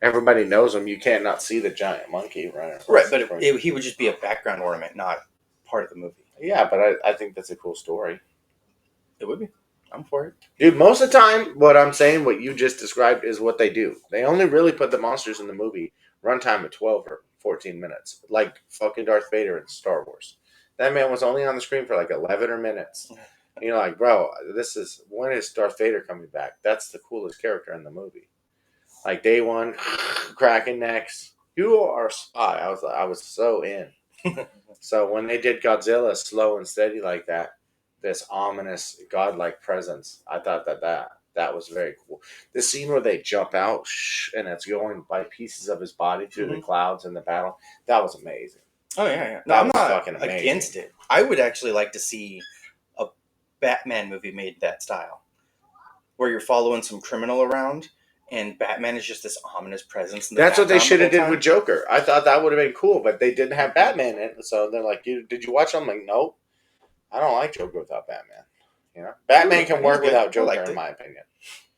Speaker 2: Everybody knows him. You can't not see the giant monkey, right?
Speaker 1: Right, but he would just be a background ornament, not part of the movie.
Speaker 2: Yeah, but I think that's a cool story.
Speaker 1: It would be. I'm for it.
Speaker 2: Dude, most of the time, what I'm saying, what you just described, is what they do. They only really put the monsters in the movie runtime at 12 or 14 minutes. Like fucking Darth Vader in Star Wars. That man was only on the screen for like 11 or minutes. And you're like, bro, when is Darth Vader coming back? That's the coolest character in the movie. Like day one, cracking necks. You are a spy. I was so in. So when they did Godzilla slow and steady like that, this ominous godlike presence, I thought that was very cool. The scene where they jump out and it's going by pieces of his body through the clouds in the battle, that was amazing.
Speaker 1: Oh yeah. No,
Speaker 2: That
Speaker 1: I'm
Speaker 2: was
Speaker 1: not
Speaker 2: fucking amazing.
Speaker 1: against it. I would actually like to see a Batman movie made that style, where you're following some criminal around, and Batman is just this ominous presence. In the
Speaker 2: That's what they
Speaker 1: background
Speaker 2: should have
Speaker 1: the
Speaker 2: did
Speaker 1: whole
Speaker 2: with
Speaker 1: time.
Speaker 2: Joker. I thought that would have been cool, but they didn't have Batman in it. So they're like, did you watch it? I'm like, no. I don't like Joker without Batman. You know, Batman can work
Speaker 1: He's good.
Speaker 2: without
Speaker 1: I
Speaker 2: Joker,
Speaker 1: liked
Speaker 2: in
Speaker 1: it.
Speaker 2: my opinion.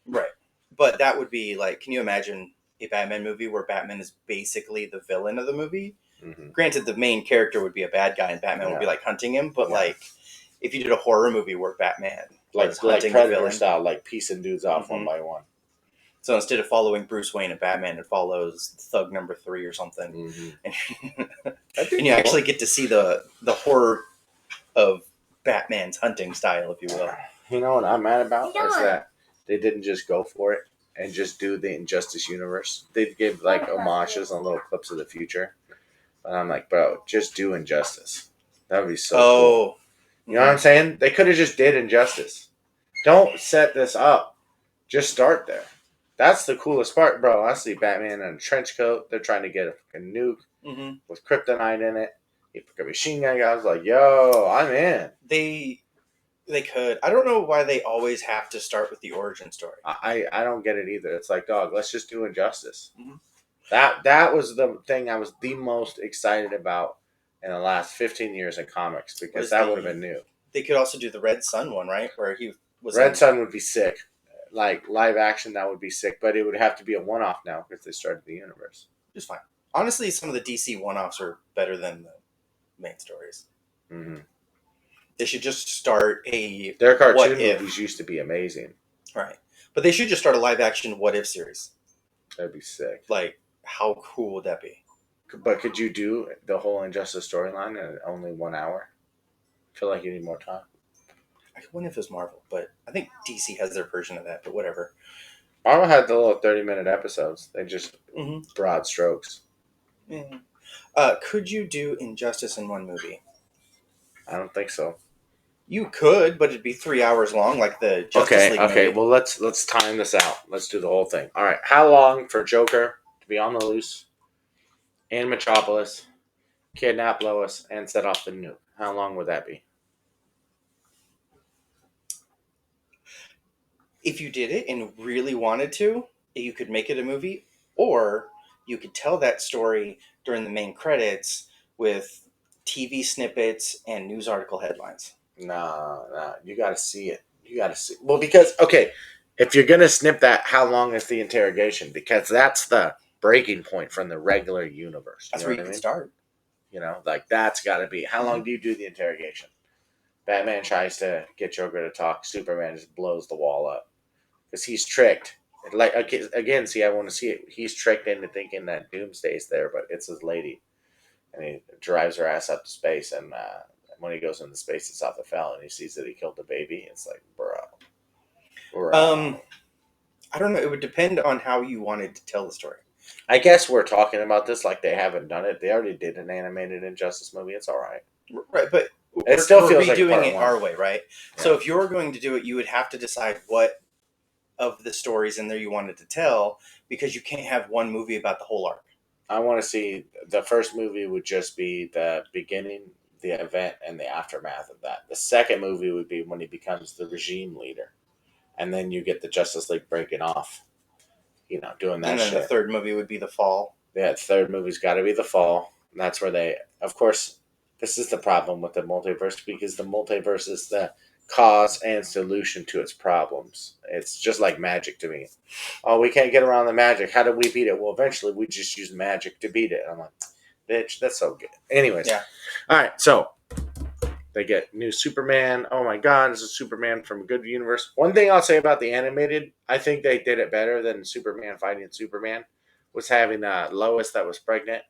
Speaker 1: Right. But that would be like, can you imagine a Batman movie where Batman is basically the villain of the movie?
Speaker 2: Mm-hmm.
Speaker 1: Granted, the main character would be a bad guy and Batman would be like hunting him, but like if you did a horror movie where Batman was
Speaker 2: like
Speaker 1: hunting the
Speaker 2: Predator
Speaker 1: villain,
Speaker 2: style, like piecing dudes off one by one.
Speaker 1: so instead of following Bruce Wayne and Batman, it follows Thug Number 3 or something,
Speaker 2: Mm-hmm.
Speaker 1: and you actually get to see the horror of Batman's hunting style, if you will.
Speaker 2: You know what I'm mad about
Speaker 3: Yeah.
Speaker 2: is that they didn't just go for it and just do the Injustice universe. They give like homages on little clips of the future, but I'm like, bro, just do Injustice. That would be so cool. You know what I'm saying? They could have just did Injustice. Don't set this up. Just start there. That's the coolest part, bro. I see Batman in a trench coat. They're trying to get a fucking nuke with kryptonite in it. He took a machine gun. I was like, yo, I'm in.
Speaker 1: They could. I don't know why they always have to start with the origin story.
Speaker 2: I don't get it either. It's like, dog, let's just do Injustice.
Speaker 1: Mhm.
Speaker 2: That was the thing I was the most excited about in the last 15 years in comics, because that would have been new.
Speaker 1: They could also do the Red Sun one, right? Where he was
Speaker 2: Red Sun would be sick. Like live action, that would be sick, but it would have to be a one-off now because they started the universe.
Speaker 1: Just fine. Honestly, some of the DC one-offs are better than the main stories.
Speaker 2: Mm-hmm.
Speaker 1: They should just start a
Speaker 2: Their cartoon
Speaker 1: What If.
Speaker 2: movies used to be amazing.
Speaker 1: Right. But they should just start a live-action What If series.
Speaker 2: That'd be sick.
Speaker 1: Like, how cool would that be?
Speaker 2: But could you do the whole Injustice storyline in only 1 hour? I feel like you need more time.
Speaker 1: I wonder if it's Marvel, but I think DC has their version of that, but whatever.
Speaker 2: Marvel had the little 30-minute episodes. They just
Speaker 1: Mhm.
Speaker 2: broad strokes.
Speaker 1: Yeah. Could you do Injustice in one movie?
Speaker 2: I don't think so.
Speaker 1: You could, but it'd be 3 hours long, like the Justice League
Speaker 2: Okay.
Speaker 1: movie.
Speaker 2: Well, let's time this out. Let's do the whole thing. All right. How long for Joker to be on the loose in Metropolis, kidnap Lois, and set off the nuke? How long would that be?
Speaker 1: If you did it and really wanted to, you could make it a movie, or you could tell that story during the main credits with TV snippets and news article headlines.
Speaker 2: Nah. You got to see it. You got to see. Well, because if you're gonna snip that, how long is the interrogation? Because that's the breaking point from the regular universe.
Speaker 1: That's where you can start.
Speaker 2: You know, like that's got to be. How long do you do the interrogation? Batman tries to get Joker to talk. Superman just blows the wall up because he's tricked. Like again, see, I want to see it. He's tricked into thinking that Doomsday's there, but it's his lady, and he drives her ass up to space. And when he goes into space, it's off the fell, and he sees that he killed the baby. It's like, bro.
Speaker 1: I don't know. It would depend on how you wanted to tell the story.
Speaker 2: I guess we're talking about this like they haven't done it. They already did an animated Injustice movie. It's all right.
Speaker 1: Right, but
Speaker 2: It still
Speaker 1: we're
Speaker 2: feels like
Speaker 1: redoing
Speaker 2: part
Speaker 1: it
Speaker 2: one.
Speaker 1: our way, right?
Speaker 2: Yeah.
Speaker 1: So if you're going to do it, you would have to decide what of the stories in there you wanted to tell, because you can't have one movie about the whole arc.
Speaker 2: I want to see the first movie would just be the beginning, the event, and the aftermath of that. The second movie would be when he becomes the regime leader, and then you get the Justice League breaking off. You know, doing that
Speaker 1: And then
Speaker 2: shit.
Speaker 1: the third movie would be The Fall.
Speaker 2: Yeah, the third movie's got to be The Fall. And that's where they, of course, this is the problem with the multiverse, because the multiverse is the cause and solution to its problems. It's just like magic to me. Oh, we can't get around the magic. How do we beat it? Well, eventually we just use magic to beat it. I'm like, bitch, that's so good. Anyways.
Speaker 1: Yeah.
Speaker 2: All right, so They get new Superman. Oh my God, it's a Superman from a good universe. One thing I'll say about the animated, I think they did it better than Superman fighting Superman, was having Lois that was pregnant,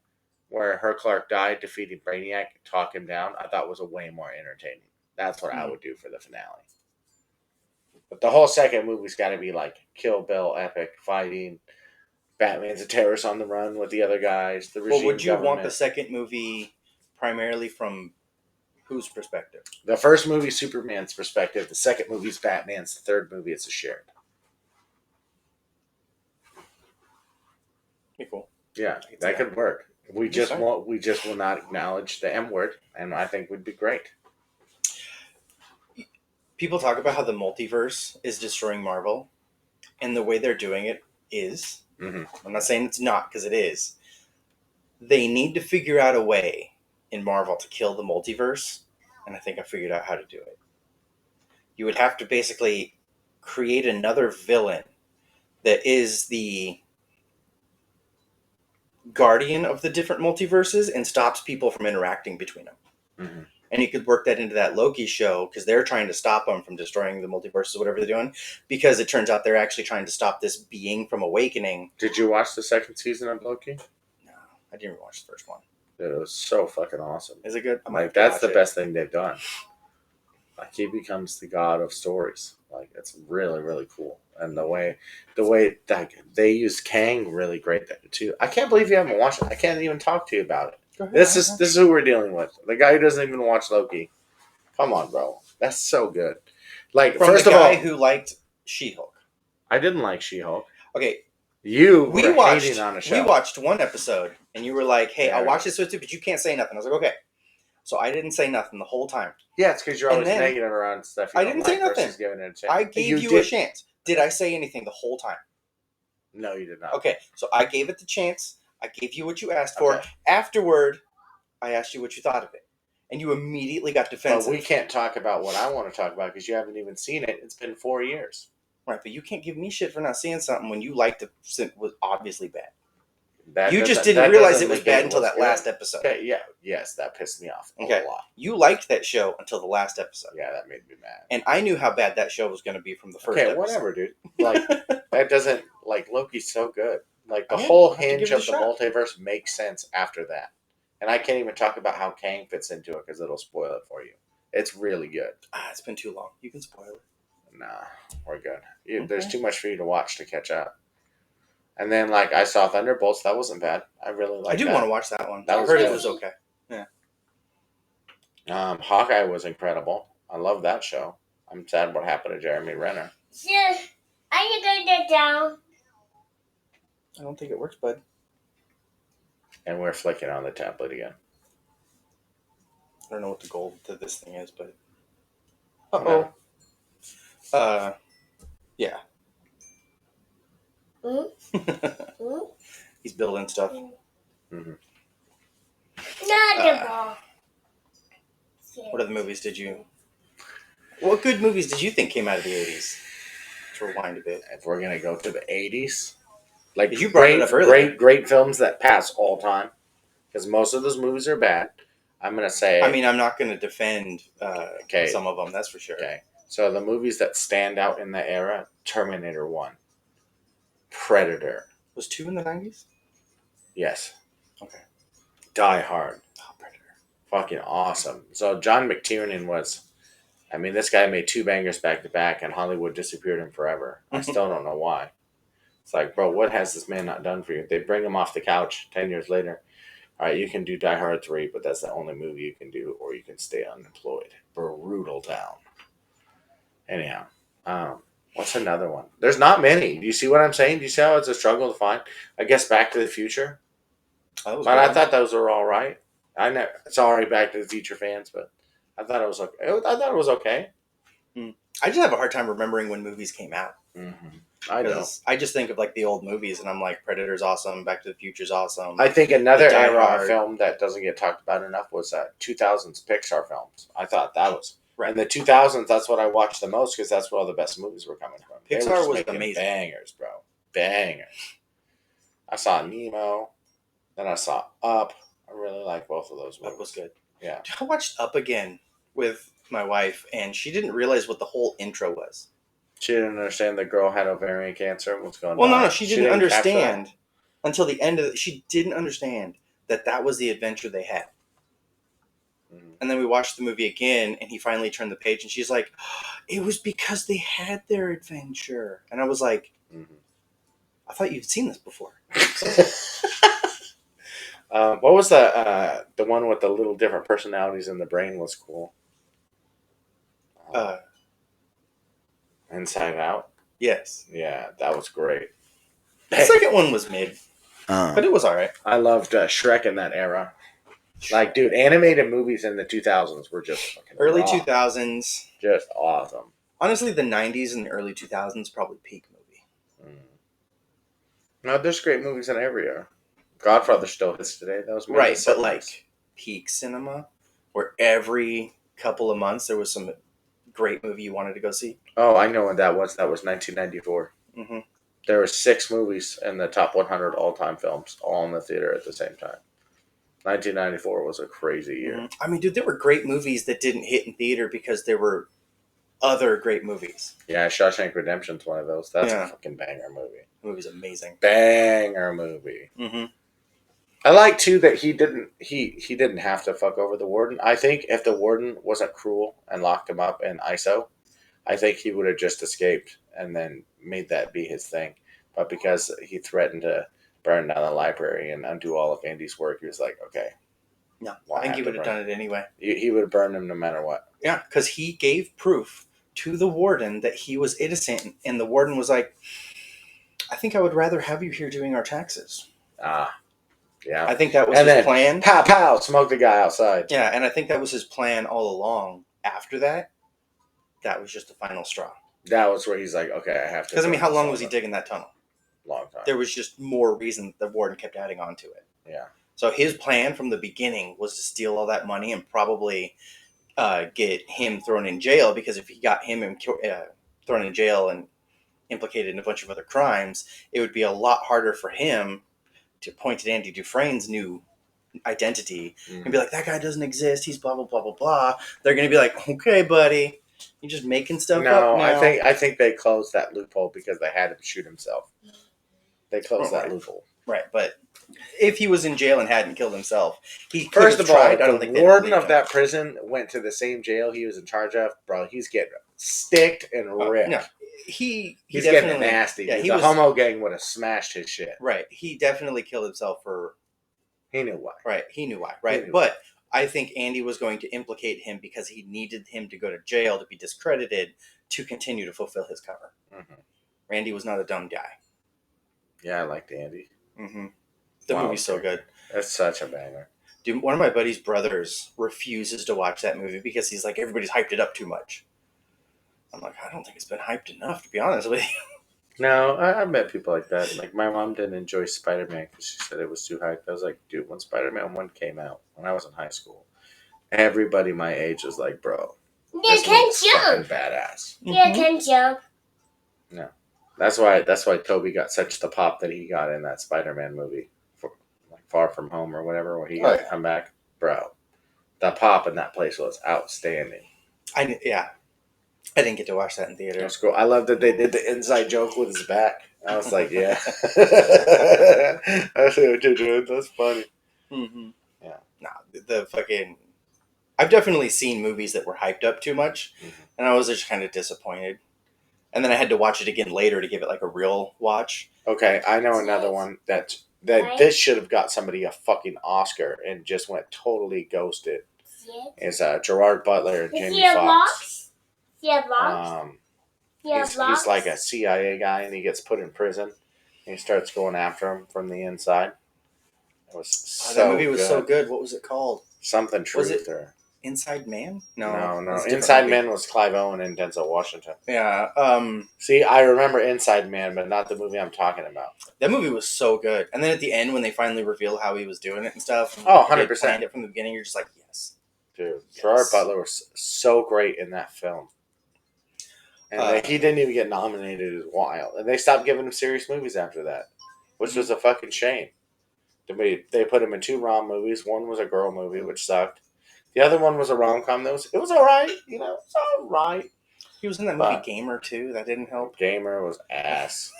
Speaker 2: where her Clark died, defeating Brainiac, talk him down. I thought was a way more entertaining. That's what I would do for the finale. But the whole second movie's got to be like Kill Bill, epic fighting. Batman's a terrorist on the run with the other guys. The regime
Speaker 1: Well, would you want
Speaker 2: government.
Speaker 1: the second movie primarily from whose perspective?
Speaker 2: The first movie, Superman's perspective. The second movie's Batman's. The third movie, it's a shared.
Speaker 1: Be cool.
Speaker 2: Yeah, that could work. We just will not acknowledge the M word, and I think would be great.
Speaker 1: People talk about how the multiverse is destroying Marvel, and the way they're doing it is.
Speaker 2: Mm-hmm.
Speaker 1: I'm not saying it's not, because it is. They need to figure out a way in Marvel to kill the multiverse, and I think I figured out how to do it. You would have to basically create another villain that is the guardian of the different multiverses and stops people from interacting between them.
Speaker 2: Mm-hmm.
Speaker 1: And you could work that into that Loki show, because they're trying to stop them from destroying the multiverses or whatever they're doing, because it turns out they're actually trying to stop this being from awakening.
Speaker 2: Did you watch the second season of Loki?
Speaker 1: No, I didn't even watch the first one.
Speaker 2: Dude, it was so fucking awesome.
Speaker 1: Is it good? I might have
Speaker 2: Like
Speaker 1: to
Speaker 2: that's
Speaker 1: watch
Speaker 2: the
Speaker 1: it.
Speaker 2: best thing they've done. Like he becomes the god of stories. Like it's really, really cool. And the way that they use Kang really great there too. I can't believe you haven't watched it. I can't even talk to you about it.
Speaker 1: Go ahead.
Speaker 2: This is who we're dealing with. The guy who doesn't even watch Loki. Come on, bro. That's so good. Like
Speaker 1: From
Speaker 2: first
Speaker 1: the
Speaker 2: of
Speaker 1: guy
Speaker 2: all,
Speaker 1: who liked She-Hulk.
Speaker 2: I didn't like She-Hulk.
Speaker 1: Okay,
Speaker 2: You
Speaker 1: we
Speaker 2: were
Speaker 1: watched
Speaker 2: hating on a show.
Speaker 1: we watched one episode, and you were like, "Hey,
Speaker 2: Yeah.
Speaker 1: I'll watch this with you, but you can't say nothing." I was like, "Okay." So I didn't say nothing the whole time.
Speaker 2: Yeah, it's because you're
Speaker 1: And
Speaker 2: always
Speaker 1: then-
Speaker 2: negative around stuff. You
Speaker 1: I
Speaker 2: don't
Speaker 1: didn't say
Speaker 2: like versus
Speaker 1: nothing.
Speaker 2: giving it a chance.
Speaker 1: I gave you a
Speaker 2: did.
Speaker 1: chance. Did I say anything the whole time?
Speaker 2: No, you did not.
Speaker 1: Okay, so I gave it the chance. I gave you what you asked for.
Speaker 2: Okay.
Speaker 1: Afterward, I asked you what you thought of it, and you immediately got
Speaker 2: But
Speaker 1: defensive.
Speaker 2: we can't talk about what I want to talk about because you haven't even seen it. It's been 4 years.
Speaker 1: Right, but you can't give me shit for not seeing something when you liked it. It was obviously bad.
Speaker 2: That
Speaker 1: You just
Speaker 2: doesn't-
Speaker 1: didn't
Speaker 2: that
Speaker 1: realize
Speaker 2: doesn't
Speaker 1: it was
Speaker 2: negate
Speaker 1: bad until
Speaker 2: what's
Speaker 1: that
Speaker 2: good.
Speaker 1: last episode.
Speaker 2: Okay, yeah, yes, that pissed me off a
Speaker 1: Okay.
Speaker 2: lot.
Speaker 1: You liked that show until the last episode.
Speaker 2: Yeah, that made me mad.
Speaker 1: And I knew how bad that show was going to be from the first
Speaker 2: Okay,
Speaker 1: episode.
Speaker 2: whatever, dude. Like that doesn't like Loki's so good. Like the
Speaker 1: Okay,
Speaker 2: whole
Speaker 1: I'll have to
Speaker 2: hinge
Speaker 1: give it a
Speaker 2: of the
Speaker 1: shot.
Speaker 2: multiverse makes sense after that. And I can't even talk about how Kang fits into it because it'll spoil it for you. It's really good.
Speaker 1: It's been too long. You can spoil it.
Speaker 2: Nah, we're good.
Speaker 1: Okay.
Speaker 2: There's too much for you to watch to catch up. And then, like, I saw Thunderbolts. That wasn't bad. I really liked
Speaker 1: I do
Speaker 2: that.
Speaker 1: want to watch that one.
Speaker 2: That
Speaker 1: I
Speaker 2: was
Speaker 1: heard it
Speaker 2: good.
Speaker 1: was okay.
Speaker 2: Hawkeye was incredible. I love that show. I'm sad what happened to Jeremy Renner.
Speaker 3: Are you going to down?
Speaker 1: I don't think it works, bud.
Speaker 2: And we're flicking on the tablet again.
Speaker 1: I don't know what the goal to this thing is, but...
Speaker 2: Uh-oh.
Speaker 1: Yeah.
Speaker 3: Mm?
Speaker 1: He's building stuff.
Speaker 2: Mm-hmm.
Speaker 3: Not the ball.
Speaker 1: What other movies did you... What good movies did you think came out of the 80s? To rewind a bit.
Speaker 2: If we're going to go to the 80s, like,
Speaker 1: You brought it up earlier.
Speaker 2: great films that pass all time, because most of those movies are bad. I'm going to say...
Speaker 1: I mean, I'm not going to defend
Speaker 2: Okay.
Speaker 1: some of them, that's for sure.
Speaker 2: Okay. So the movies that stand out in the era, Terminator 1. Predator.
Speaker 1: Was 2 in the 90s?
Speaker 2: Yes.
Speaker 1: Okay.
Speaker 2: Die Hard.
Speaker 1: Oh, Predator.
Speaker 2: Fucking awesome. So John McTiernan was... I mean, this guy made 2 bangers back to back, and Hollywood disappeared him forever. I still don't know why. It's like, bro, what has this man not done for you? They bring him off the couch 10 years later. All right, you can do Die Hard 3, but that's the only movie you can do, or you can stay unemployed. Brutal down. Anyhow, what's another one? There's not many. Do you see what I'm saying? Do you see how it's a struggle to find? I guess Back to the Future.
Speaker 1: That was
Speaker 2: But I
Speaker 1: good.
Speaker 2: thought those were all right. Sorry, Back to the Future fans, but I thought it was okay. I thought it was okay.
Speaker 1: I just have a hard time remembering when movies came out.
Speaker 2: Mm-hmm. I know.
Speaker 1: 'Cause I just think of like the old movies, and I'm like, Predator's awesome, Back to the Future's awesome.
Speaker 2: I think another
Speaker 1: The Die
Speaker 2: era of
Speaker 1: Hard.
Speaker 2: film that doesn't get talked about enough was 2000s Pixar films. I thought that was
Speaker 1: Right.
Speaker 2: in the 2000s. That's what I watched the most because that's where all the best movies were coming from. They were
Speaker 1: Pixar
Speaker 2: just
Speaker 1: was
Speaker 2: making
Speaker 1: amazing.
Speaker 2: bangers, bro, bangers. I saw Nemo, then I saw Up. I really like both of those movies.
Speaker 1: That was good.
Speaker 2: Yeah.
Speaker 1: I watched Up again with my wife, and she didn't realize what the whole intro was.
Speaker 2: She didn't understand the girl had ovarian cancer and was going to
Speaker 1: Well,
Speaker 2: die.
Speaker 1: no, she didn't understand until the end of it. She didn't understand that was the adventure they had.
Speaker 2: Mm-hmm.
Speaker 1: And then we watched the movie again, and he finally turned the page, and she's like, it was because they had their adventure. And I was like, I thought you'd seen this before.
Speaker 2: What was the one with the little different personalities in the brain was cool? Inside Out?
Speaker 1: Yes.
Speaker 2: Yeah, that was great.
Speaker 1: The second one was mid, but it was all right.
Speaker 2: I loved Shrek in that era. Like, dude, animated movies in the 2000s were just fucking
Speaker 1: early
Speaker 2: raw.
Speaker 1: 2000s.
Speaker 2: Just awesome.
Speaker 1: Honestly, the 90s and the early 2000s probably peak movie.
Speaker 2: No, there's great movies in every era. Godfather still hits today. That was
Speaker 1: right, but like peak cinema, where every couple of months there was some great movie you wanted to go see.
Speaker 2: Oh, I know when that was. That was 1994.
Speaker 1: Mm-hmm.
Speaker 2: There were 6 movies in the top 100 all-time films, all in the theater at the same time. 1994 was a crazy year.
Speaker 1: Mm-hmm. I mean, dude, there were great movies that didn't hit in theater because there were other great movies.
Speaker 2: Yeah, Shawshank Redemption's one of those. That's a fucking banger movie.
Speaker 1: The movie's amazing.
Speaker 2: Banger movie.
Speaker 1: Mm-hmm.
Speaker 2: I like too that he didn't have to fuck over the warden. I think if the warden wasn't cruel and locked him up in ISO, I think he would have just escaped and then made that be his thing. But because he threatened to burn down the library and undo all of Andy's work, he was like, okay.
Speaker 1: No, I think he would have done it anyway.
Speaker 2: He would have burned him no matter what.
Speaker 1: Yeah, because he gave proof to the warden that he was innocent, and the warden was like, I think I would rather have you here doing our taxes.
Speaker 2: Yeah.
Speaker 1: I think that was his plan.
Speaker 2: Pow, pow, smoke the guy outside.
Speaker 1: Yeah, and I think that was his plan all along. After that, that was just the final straw.
Speaker 2: That was where he's like, okay, I have to.
Speaker 1: Because, I mean, how long was he digging that tunnel?
Speaker 2: Long time.
Speaker 1: There was just more reason the warden kept adding on to it.
Speaker 2: Yeah.
Speaker 1: So his plan from the beginning was to steal all that money and probably get him thrown in jail, because if he got him thrown in jail and implicated in a bunch of other crimes, it would be a lot harder for him to point at Andy Dufresne's new identity and be like, that guy doesn't exist, he's blah, blah, blah, blah, blah. They're going to be like, okay, buddy, you're just making stuff up now.
Speaker 2: I think they closed that loophole because they had him shoot himself. They closed that loophole.
Speaker 1: Right, but if he was in jail and hadn't killed himself, he could
Speaker 2: First
Speaker 1: have
Speaker 2: of all,
Speaker 1: tried. I don't think
Speaker 2: the warden of that prison went to the same jail he was in charge of. Bro, he's getting sticked and ripped.
Speaker 1: No, he's
Speaker 2: getting nasty.
Speaker 1: Yeah,
Speaker 2: the homo gang would have smashed his shit.
Speaker 1: Right, he definitely killed himself for.
Speaker 2: He knew why.
Speaker 1: Right, he knew why. Right, but I think Andy was going to implicate him because he needed him to go to jail to be discredited to continue to fulfill his cover.
Speaker 2: Mm-hmm.
Speaker 1: Randy was not a dumb guy.
Speaker 2: Yeah, I liked Andy.
Speaker 1: Mm-hmm. The movie's so good.
Speaker 2: That's such a banger.
Speaker 1: Dude, one of my buddy's brothers refuses to watch that movie because he's like, everybody's hyped it up too much. I'm like, I don't think it's been hyped enough, to be honest with you.
Speaker 2: No, I've met people like that. Like, my mom didn't enjoy Spider-Man because she said it was too hyped. I was like, dude, when Spider-Man 1 came out, when I was in high school, everybody my age was like, bro,
Speaker 3: you can jump.
Speaker 2: Badass.
Speaker 3: You can jump.
Speaker 2: No. That's why Toby got such the pop that he got in that Spider-Man movie, Far From Home or whatever, where he got to come back. Bro, the pop in that place was outstanding.
Speaker 1: I didn't get to watch that in theater.
Speaker 2: It was cool. I love that they did the inside joke with his back. I was like, yeah. I see what you're doing. That's funny.
Speaker 1: Mm-hmm.
Speaker 2: Yeah.
Speaker 1: Nah, the fucking... I've definitely seen movies that were hyped up too much, and I was just kind of disappointed. And then I had to watch it again later to give it like a real watch.
Speaker 2: Okay, I know another one that this should have got somebody a fucking Oscar and just went totally ghosted. Is Gerard Butler and Jamie Foxx. He's like a CIA guy and he gets put in prison and he starts going after him from the inside. It was
Speaker 1: that movie was so good. What was it called?
Speaker 2: Something Truth.
Speaker 1: Was it Inside Man? No.
Speaker 2: Inside Man was Clive Owen and Denzel Washington.
Speaker 1: Yeah.
Speaker 2: See, I remember Inside Man, but not the movie I'm talking about.
Speaker 1: That movie was so good. And then at the end, when they finally reveal how he was doing it and stuff.
Speaker 2: 100%.
Speaker 1: Planned it from the beginning. You're just like, yes.
Speaker 2: Dude, Gerard Butler was so great in that film. And he didn't even get nominated as wild. And they stopped giving him serious movies after that, which was a fucking shame. They put him in 2 rom movies. One was a girl movie, which sucked. The other one was a rom-com. It was all right. You know, it's all right.
Speaker 1: He was in that movie
Speaker 2: But-
Speaker 1: Gamer too. That didn't help.
Speaker 2: Gamer was ass.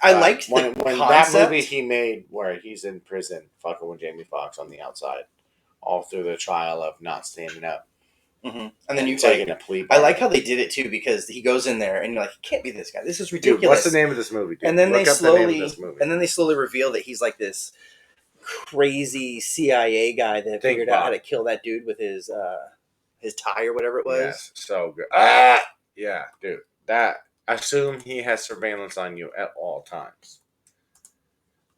Speaker 1: I liked the
Speaker 2: when
Speaker 1: concept.
Speaker 2: that movie he made where he's in prison fucking with Jamie Foxx on the outside, all through the trial of not standing up.
Speaker 1: Mm-hmm. And then you
Speaker 2: taking
Speaker 1: like,
Speaker 2: a plea.
Speaker 1: I like how they did it too, because he goes in there and you're like, he can't be this guy. This is ridiculous.
Speaker 2: Dude, what's the name of this movie? Dude?
Speaker 1: And then
Speaker 2: Look
Speaker 1: they
Speaker 2: up the name of
Speaker 1: slowly,
Speaker 2: this movie.
Speaker 1: and then they slowly reveal that he's like this crazy CIA guy that
Speaker 2: Think
Speaker 1: figured out
Speaker 2: Bob.
Speaker 1: how to kill that dude with his tie or whatever it was.
Speaker 2: Yes, so good. Yeah, dude. That assume he has surveillance on you at all times.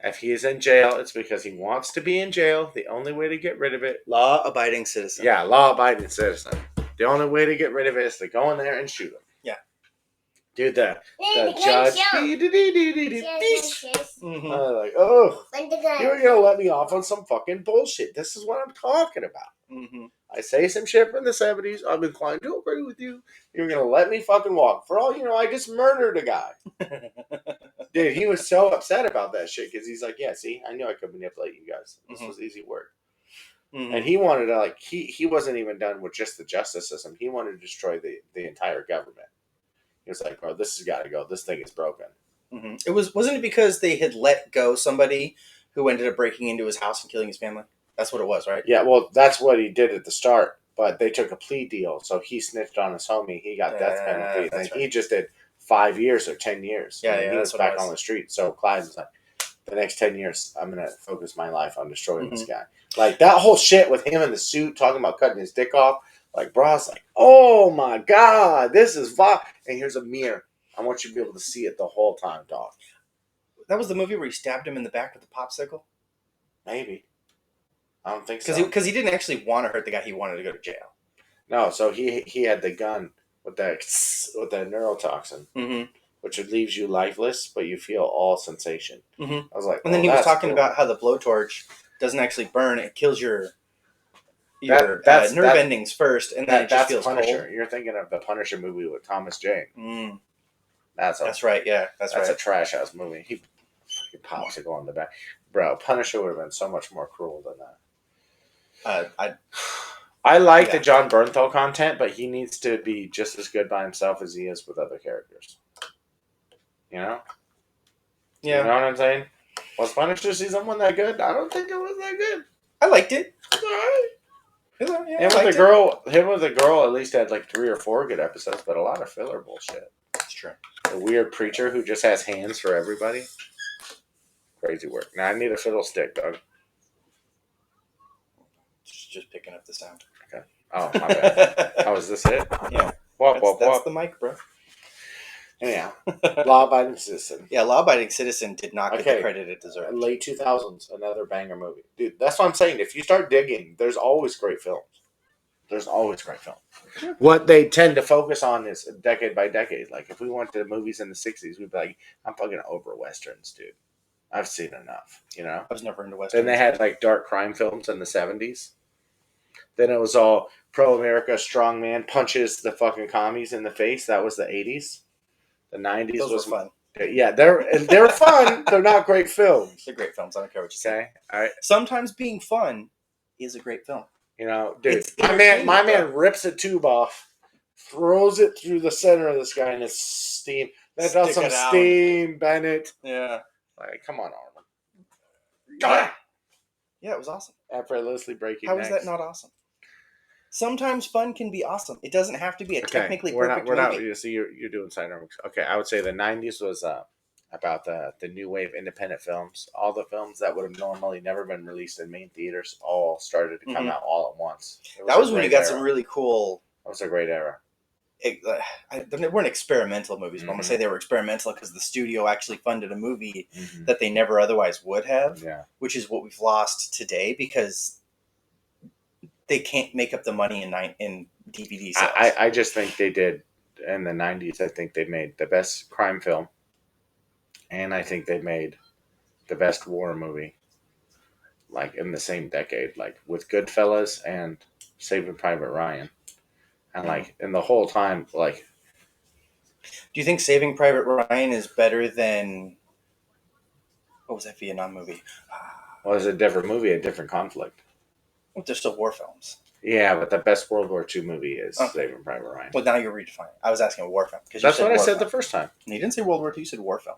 Speaker 2: If he is in jail, it's because he wants to be in jail. The only way to get rid of it,
Speaker 1: Law-abiding citizen.
Speaker 2: yeah, law-abiding citizen. The only way to get rid of it is to go in there and shoot him.
Speaker 1: Yeah.
Speaker 2: Dude, the
Speaker 3: Then
Speaker 2: judge.
Speaker 1: Mhm.
Speaker 2: Like, oh,
Speaker 3: When the
Speaker 2: you're
Speaker 3: gun.
Speaker 2: gonna let me off on some fucking bullshit. This is what I'm talking about.
Speaker 1: Mhm.
Speaker 2: I say some shit from the 70s. I'm inclined to agree with you. You're going to let me fucking walk. For all you know, I just murdered a guy. Dude, he was so upset about that shit because he's like, yeah, see, I knew I could manipulate you guys. This was easy work.
Speaker 1: Mhm.
Speaker 2: And he wanted to, like, he wasn't even done with just the justice system. He wanted to destroy the entire government. He was like, bro, this has got to go. This thing is broken.
Speaker 1: Mhm. Wasn't it because they had let go somebody who ended up breaking into his house and killing his family? That's what it was, right?
Speaker 2: Yeah, well, that's what he did at the start. But they took a plea deal. So he snitched on his homie. He got death penalty.
Speaker 1: That's
Speaker 2: And he just did 5 years or 10 years.
Speaker 1: Yeah,
Speaker 2: And
Speaker 1: yeah,
Speaker 2: he
Speaker 1: that's
Speaker 2: was
Speaker 1: what it
Speaker 2: back
Speaker 1: was.
Speaker 2: on the street. So Clyde was like, the next 10 years, I'm going to focus my life on destroying this guy. Like, that whole shit with him in the suit talking about cutting his dick off. Like, bro, I was like, oh my God, this is vile. And here's a mirror. I want you to be able to see it the whole time, dog.
Speaker 1: That was the movie where he stabbed him in the back with a popsicle?
Speaker 2: Maybe. I don't think so.
Speaker 1: Because he didn't actually want to hurt the guy. He wanted to go to jail.
Speaker 2: No, so he had the gun with the neurotoxin,
Speaker 1: Mm-hmm.
Speaker 2: which leaves you lifeless, but you feel all sensation.
Speaker 1: Mhm.
Speaker 2: I was like,
Speaker 1: And then
Speaker 2: oh,
Speaker 1: he was
Speaker 2: that's
Speaker 1: talking
Speaker 2: cool.
Speaker 1: about how the blowtorch doesn't actually burn; it kills your
Speaker 2: That's-
Speaker 1: nerve endings first, and then it just
Speaker 2: that's
Speaker 1: feels
Speaker 2: Punisher.
Speaker 1: cold.
Speaker 2: You're thinking of the Punisher movie with Thomas Jane.
Speaker 1: Mm,
Speaker 2: That's
Speaker 1: right. Yeah, that's
Speaker 2: a
Speaker 1: right.
Speaker 2: trash ass movie. He popsicle on the back, bro. Punisher would have been so much more cruel than that. I like
Speaker 1: Yeah.
Speaker 2: the John Bernthal content, but he needs to be just as good by himself as he is with other characters. You know?
Speaker 1: Yeah,
Speaker 2: You know what I'm saying? Was Punisher season 1 that good? I don't think it was that good.
Speaker 1: I liked it.
Speaker 2: It's alright.
Speaker 1: Yeah,
Speaker 2: Him with the girl at least had like 3 or 4 good episodes, but a lot of filler bullshit.
Speaker 1: That's true.
Speaker 2: The weird preacher who just has hands for everybody. Crazy work. Now I need a fiddlestick, dog.
Speaker 1: Just picking up the sound.
Speaker 2: Oh, my bad. Oh, is this it?
Speaker 1: Yeah.
Speaker 2: Wop, wop,
Speaker 1: That's
Speaker 2: wop.
Speaker 1: the mic, bro.
Speaker 2: Anyhow, law-abiding citizen.
Speaker 1: Yeah, Law-Abiding Citizen did not get
Speaker 2: Okay.
Speaker 1: the credit it deserved.
Speaker 2: Late 2000s, another banger movie. Dude, that's what I'm saying. If you start digging, there's always great films. There's always great films. What they tend to focus on is decade by decade. Like, if we went to movies in the 60s, we'd be like, I'm fucking over Westerns, dude. I've seen enough, you know?
Speaker 1: I was never into Western.
Speaker 2: Then they had, like, dark crime films in the 70s. Then it was all pro-America, strong man, punches the fucking commies in the face. That was the 80s. The 90s
Speaker 1: Those
Speaker 2: was
Speaker 1: were fun.
Speaker 2: Yeah, they're fun. They're not great films.
Speaker 1: They're great films. I don't care what you say.
Speaker 2: Okay, all right.
Speaker 1: Sometimes being fun is a great film.
Speaker 2: You know, dude,
Speaker 1: It's
Speaker 2: my
Speaker 1: entertaining,
Speaker 2: man rips a tube off, throws it through the center of this guy, and it's steam. That does
Speaker 1: Stick
Speaker 2: some
Speaker 1: it out.
Speaker 2: steam, Bennett.
Speaker 1: Yeah.
Speaker 2: Like, come on, Arnold.
Speaker 1: Yeah, it was awesome.
Speaker 2: Effortlessly breaking.
Speaker 1: How is that not awesome? Sometimes fun can be awesome. It doesn't have to be a technically perfect movie.
Speaker 2: You see, you're doing sign language. Okay, I would say the '90s was about the new wave independent films. All the films that would have normally never been released in main theaters all started to come out all at once.
Speaker 1: That was
Speaker 2: a
Speaker 1: when you
Speaker 2: great
Speaker 1: got
Speaker 2: era.
Speaker 1: some really cool.
Speaker 2: That was a great era.
Speaker 1: They weren't experimental movies, but I'm gonna say they were experimental because the studio actually funded a movie that they never otherwise would have.
Speaker 2: Yeah.
Speaker 1: Which is what we've lost today because they can't make up the money in DVD sales.
Speaker 2: I just think they did in the 90s. I think they made the best crime film, and I think they made the best war movie, like in the same decade, like with Goodfellas and Saving Private Ryan, and like in the whole time, like.
Speaker 1: Do you think Saving Private Ryan is better than what was that Vietnam movie?
Speaker 2: Well, it's a different movie, a different conflict.
Speaker 1: Well, they're still war films.
Speaker 2: Yeah, but the best World War II movie is
Speaker 1: Okay.
Speaker 2: Saving Private Ryan.
Speaker 1: Well, now you're redefining. I was asking a war film because
Speaker 2: That's what I
Speaker 1: war
Speaker 2: said
Speaker 1: film.
Speaker 2: the first time.
Speaker 1: You didn't say World War II. You said war film.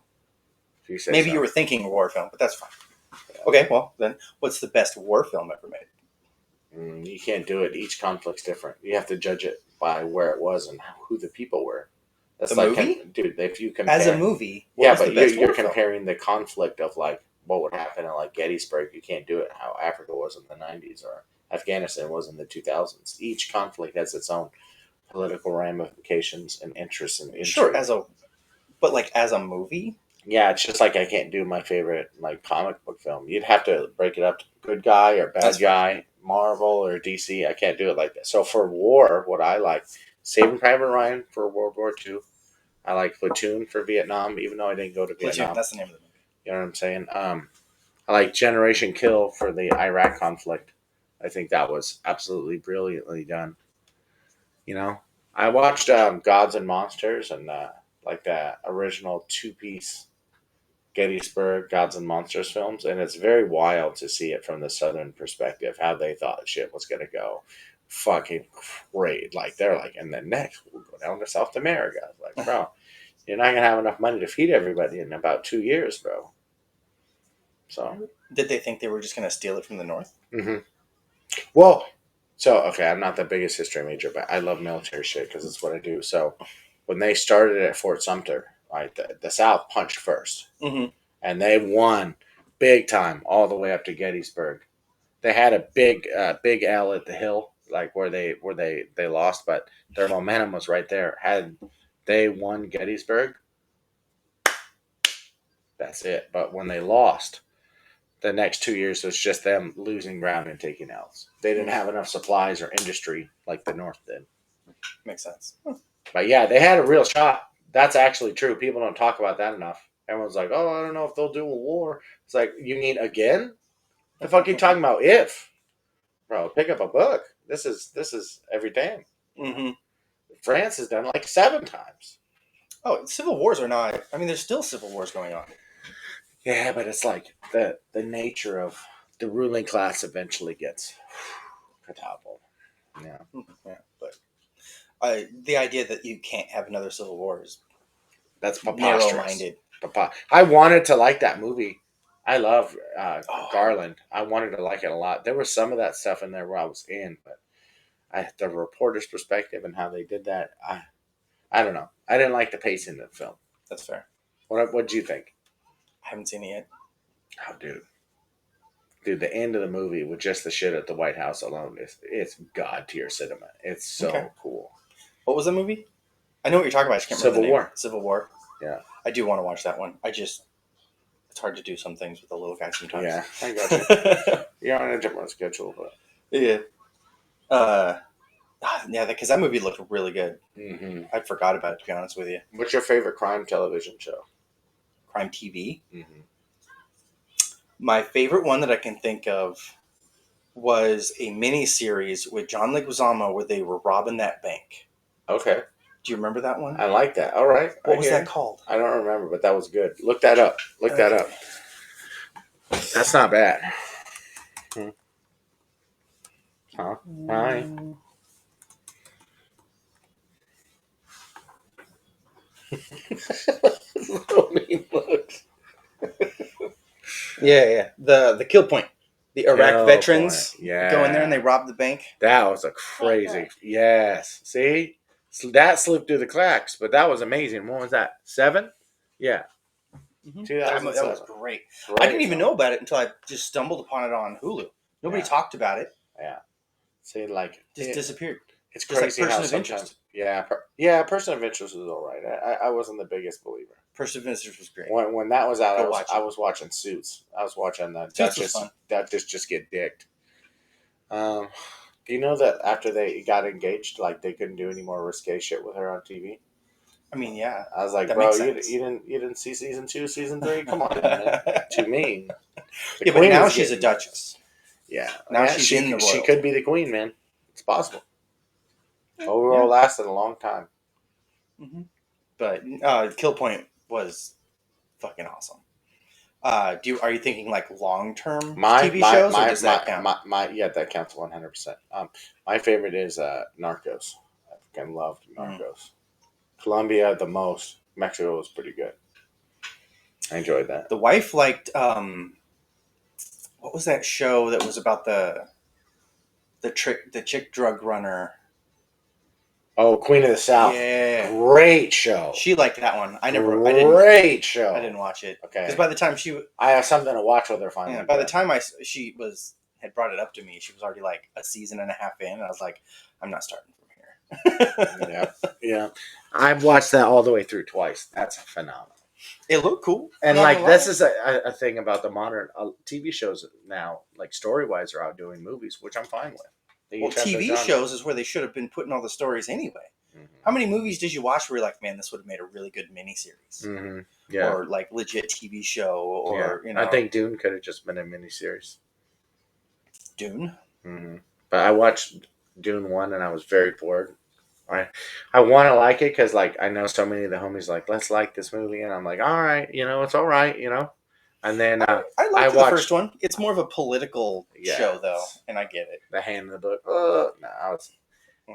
Speaker 2: You said
Speaker 1: Maybe
Speaker 2: so.
Speaker 1: you were thinking war film, but that's fine. Okay, well then, what's the best war film ever made?
Speaker 2: You can't do it. Each conflict's different. You have to judge it by where it was and who the people were. That's
Speaker 1: The movie?
Speaker 2: Dude, if you compare...
Speaker 1: As a movie,
Speaker 2: Yeah,
Speaker 1: was
Speaker 2: but
Speaker 1: the best
Speaker 2: you're
Speaker 1: war film?
Speaker 2: comparing the conflict of, like, what would happen in, like, Gettysburg. You can't do it how Africa was in the 90s or Afghanistan was in the 2000s. Each conflict has its own political ramifications and interests and intrigue.
Speaker 1: Sure, as a movie.
Speaker 2: Yeah, it's just like I can't do my favorite like comic book film. You'd have to break it up to good guy or bad
Speaker 1: That's
Speaker 2: guy, Marvel or DC. I can't do it like that. So for war, what I like, Saving Private Ryan for World War II. I like Platoon for Vietnam, even though I didn't go to
Speaker 1: Platoon,
Speaker 2: Vietnam.
Speaker 1: that's the name of the movie.
Speaker 2: You know what I'm saying? I like Generation Kill for the Iraq conflict. I think that was absolutely brilliantly done. You know, I watched Gods and Monsters and like the original two-piece Gettysburg Gods and Monsters films, and it's very wild to see it from the Southern perspective, how they thought shit was going to go. Fucking great. Like, they're like, and then next we'll go down to South America. Like, bro, you're not going to have enough money to feed everybody in about 2 years, bro. So.
Speaker 1: Did they think they were just going to steal it from the North?
Speaker 2: Mm-hmm. Well, so, okay, I'm not the biggest history major, but I love military shit because it's what I do. So, when they started at Fort Sumter, right, the South punched first.
Speaker 1: Mm-hmm.
Speaker 2: And they won big time all the way up to Gettysburg. They had a big L at the hill, like where they lost, but their momentum was right there. Had they won Gettysburg, that's it. But when they lost, the next 2 years was just them losing ground and taking L's. They didn't have enough supplies or industry like the North did.
Speaker 1: Makes sense.
Speaker 2: But yeah, they had a real shot. That's actually true. People don't talk about that enough. Everyone's like, oh, I don't know if they'll do a war. It's like, you mean again? The fuck are you talking about if? Bro, pick up a book. This is every day.
Speaker 1: Mm-hmm.
Speaker 2: France has done like 7 times.
Speaker 1: Oh, civil wars are not... I mean, there's still civil wars going on.
Speaker 2: Yeah, but it's like the nature of the ruling class eventually gets toppled. Yeah.
Speaker 1: Yeah, but the idea that you can't have another civil war is
Speaker 2: That's preposterous.
Speaker 1: narrow-minded.
Speaker 2: I wanted to like that movie. I love Garland. I wanted to like it a lot. There was some of that stuff in there where I was in, but the reporter's perspective and how they did that, I don't know. I didn't like the pacing of the film.
Speaker 1: That's fair.
Speaker 2: What did you think?
Speaker 1: I haven't seen it yet.
Speaker 2: Oh, dude, the end of the movie with just the shit at the White House alone it's god tier cinema. It's so cool.
Speaker 1: What was the movie? I know what you're talking about. I just can't remember the name. Civil War.
Speaker 2: Yeah.
Speaker 1: I do want to watch that one. it's hard to do some things with the little guy sometimes.
Speaker 2: Yeah, I got you. You're on a different schedule, but
Speaker 1: yeah. Yeah, because that movie looked really good.
Speaker 2: Mm-hmm.
Speaker 1: I forgot about it, to be honest with you.
Speaker 2: What's your favorite crime television show?
Speaker 1: Crime TV.
Speaker 2: Mm-hmm.
Speaker 1: My favorite one that I can think of was a mini series with John Leguizamo where they were robbing that bank.
Speaker 2: Okay.
Speaker 1: Do you remember that one?
Speaker 2: I like that. All right.
Speaker 1: What was that called?
Speaker 2: I don't remember, but that was good. Look that up. That up. That's not bad. Huh? Hi. So mean looks.
Speaker 1: Yeah. The Kill Point. The Iraq veterans
Speaker 2: Yeah.
Speaker 1: go in there and they rob the bank.
Speaker 2: That was a crazy. Yes. See? So that slipped through the cracks, but that was amazing. When was that? 7? Yeah.
Speaker 1: Mm-hmm.
Speaker 2: 2007.
Speaker 1: That was great. I didn't even know about it until I just stumbled upon it on Hulu. Nobody talked about it.
Speaker 2: Yeah. See, like
Speaker 1: just disappeared.
Speaker 2: It's
Speaker 1: just
Speaker 2: crazy
Speaker 1: like
Speaker 2: how
Speaker 1: Person of
Speaker 2: sometimes.
Speaker 1: Interest.
Speaker 2: Yeah. Person of Interest was all right. I wasn't the biggest believer.
Speaker 1: Person of Interest was great.
Speaker 2: When that was out,
Speaker 1: Go
Speaker 2: I was watching Suits. I was watching the
Speaker 1: Suits was fun.
Speaker 2: Duchess just get dicked. Do you know that after they got engaged, like they couldn't do any more risque shit with her on TV?
Speaker 1: I mean, yeah.
Speaker 2: I was like,
Speaker 1: that
Speaker 2: bro,
Speaker 1: makes
Speaker 2: you
Speaker 1: sense.
Speaker 2: didn't see season 2, season 3? Come on, man. Too mean.
Speaker 1: Yeah, but now she's a duchess.
Speaker 2: Yeah.
Speaker 1: Now she's in the
Speaker 2: she
Speaker 1: royal.
Speaker 2: could be the queen, man. It's possible. Overall, lasted a long time.
Speaker 1: Mm-hmm. But Kill Point was fucking awesome. Are you thinking like long-term
Speaker 2: My
Speaker 1: TV
Speaker 2: my
Speaker 1: shows, or
Speaker 2: my
Speaker 1: does that count?
Speaker 2: yeah, that counts 100%. My favorite is Narcos. I fucking loved
Speaker 1: Mm.
Speaker 2: Narcos. Colombia the most. Mexico was pretty good. I enjoyed that.
Speaker 1: The wife liked what was that show that was about the chick drug runner?
Speaker 2: Oh, Queen of the South.
Speaker 1: Yeah,
Speaker 2: Great show.
Speaker 1: she liked that one. I
Speaker 2: Great show.
Speaker 1: didn't watch it.
Speaker 2: Okay.
Speaker 1: Because by the time
Speaker 2: I have something to watch with her finally.
Speaker 1: yeah, by the time she had brought it up to me, she was already like a season and a half in, and I was like, I'm not starting from here.
Speaker 2: Yeah. I've watched that all the way through twice. That's phenomenal.
Speaker 1: It looked cool.
Speaker 2: And
Speaker 1: Not
Speaker 2: like
Speaker 1: gonna
Speaker 2: this
Speaker 1: lie.
Speaker 2: is a thing about the modern TV shows now, like story wise, are outdoing movies, which I'm fine with. They
Speaker 1: Well,
Speaker 2: each have their
Speaker 1: TV
Speaker 2: genre.
Speaker 1: shows is where they should have been putting all the stories anyway.
Speaker 2: Mhm.
Speaker 1: How many movies did you watch where you're like, man, this would have made a really good miniseries?
Speaker 2: Mhm. Yeah.
Speaker 1: Or like legit TV show, or
Speaker 2: Yeah. I think Dune could have just been a miniseries.
Speaker 1: Dune.
Speaker 2: Mm-hmm. But I watched Dune 1 and I was very bored. I want to like it because like I know so many of the homies like, let's like this movie, and I'm like, all right, it's all right, And then
Speaker 1: I
Speaker 2: I
Speaker 1: liked the
Speaker 2: watched-
Speaker 1: first one. It's more of a political
Speaker 2: Yeah.
Speaker 1: show, though, and I get it.
Speaker 2: The Hand in the Book. No, I was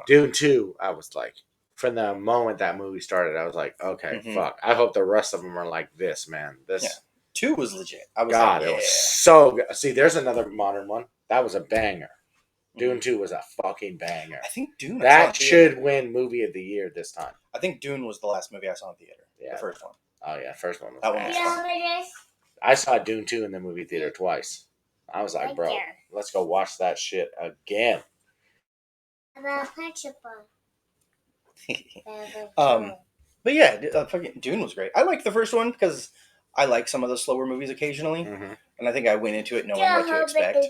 Speaker 2: Dune 2. I was like, from the moment that movie started, I was like, okay,
Speaker 1: Mhm.
Speaker 2: fuck. I hope the rest of them are like this, man. This
Speaker 1: Yeah. 2 was legit. I was
Speaker 2: God,
Speaker 1: like,
Speaker 2: it
Speaker 1: yeah.
Speaker 2: was so good. See, there's another modern one. That was a banger. Dune 2 was a fucking banger.
Speaker 1: I think Dune. I saw in
Speaker 2: That
Speaker 1: theater.
Speaker 2: should win movie of the year this time.
Speaker 1: I think Dune was the last movie I saw in theater.
Speaker 2: Yeah.
Speaker 1: The first one.
Speaker 2: Oh yeah, first one was
Speaker 1: That one
Speaker 2: bad.
Speaker 1: was
Speaker 3: You know what it is?
Speaker 2: I saw Dune 2 in the movie theater twice. I was like,
Speaker 3: Right
Speaker 2: bro,
Speaker 3: there.
Speaker 2: let's go watch that shit again.
Speaker 3: About principal.
Speaker 1: But yeah, fucking Dune was great. I liked the first one because I like some of the slower movies occasionally,
Speaker 2: Mm-hmm.
Speaker 1: and I think I went into it knowing what to expect.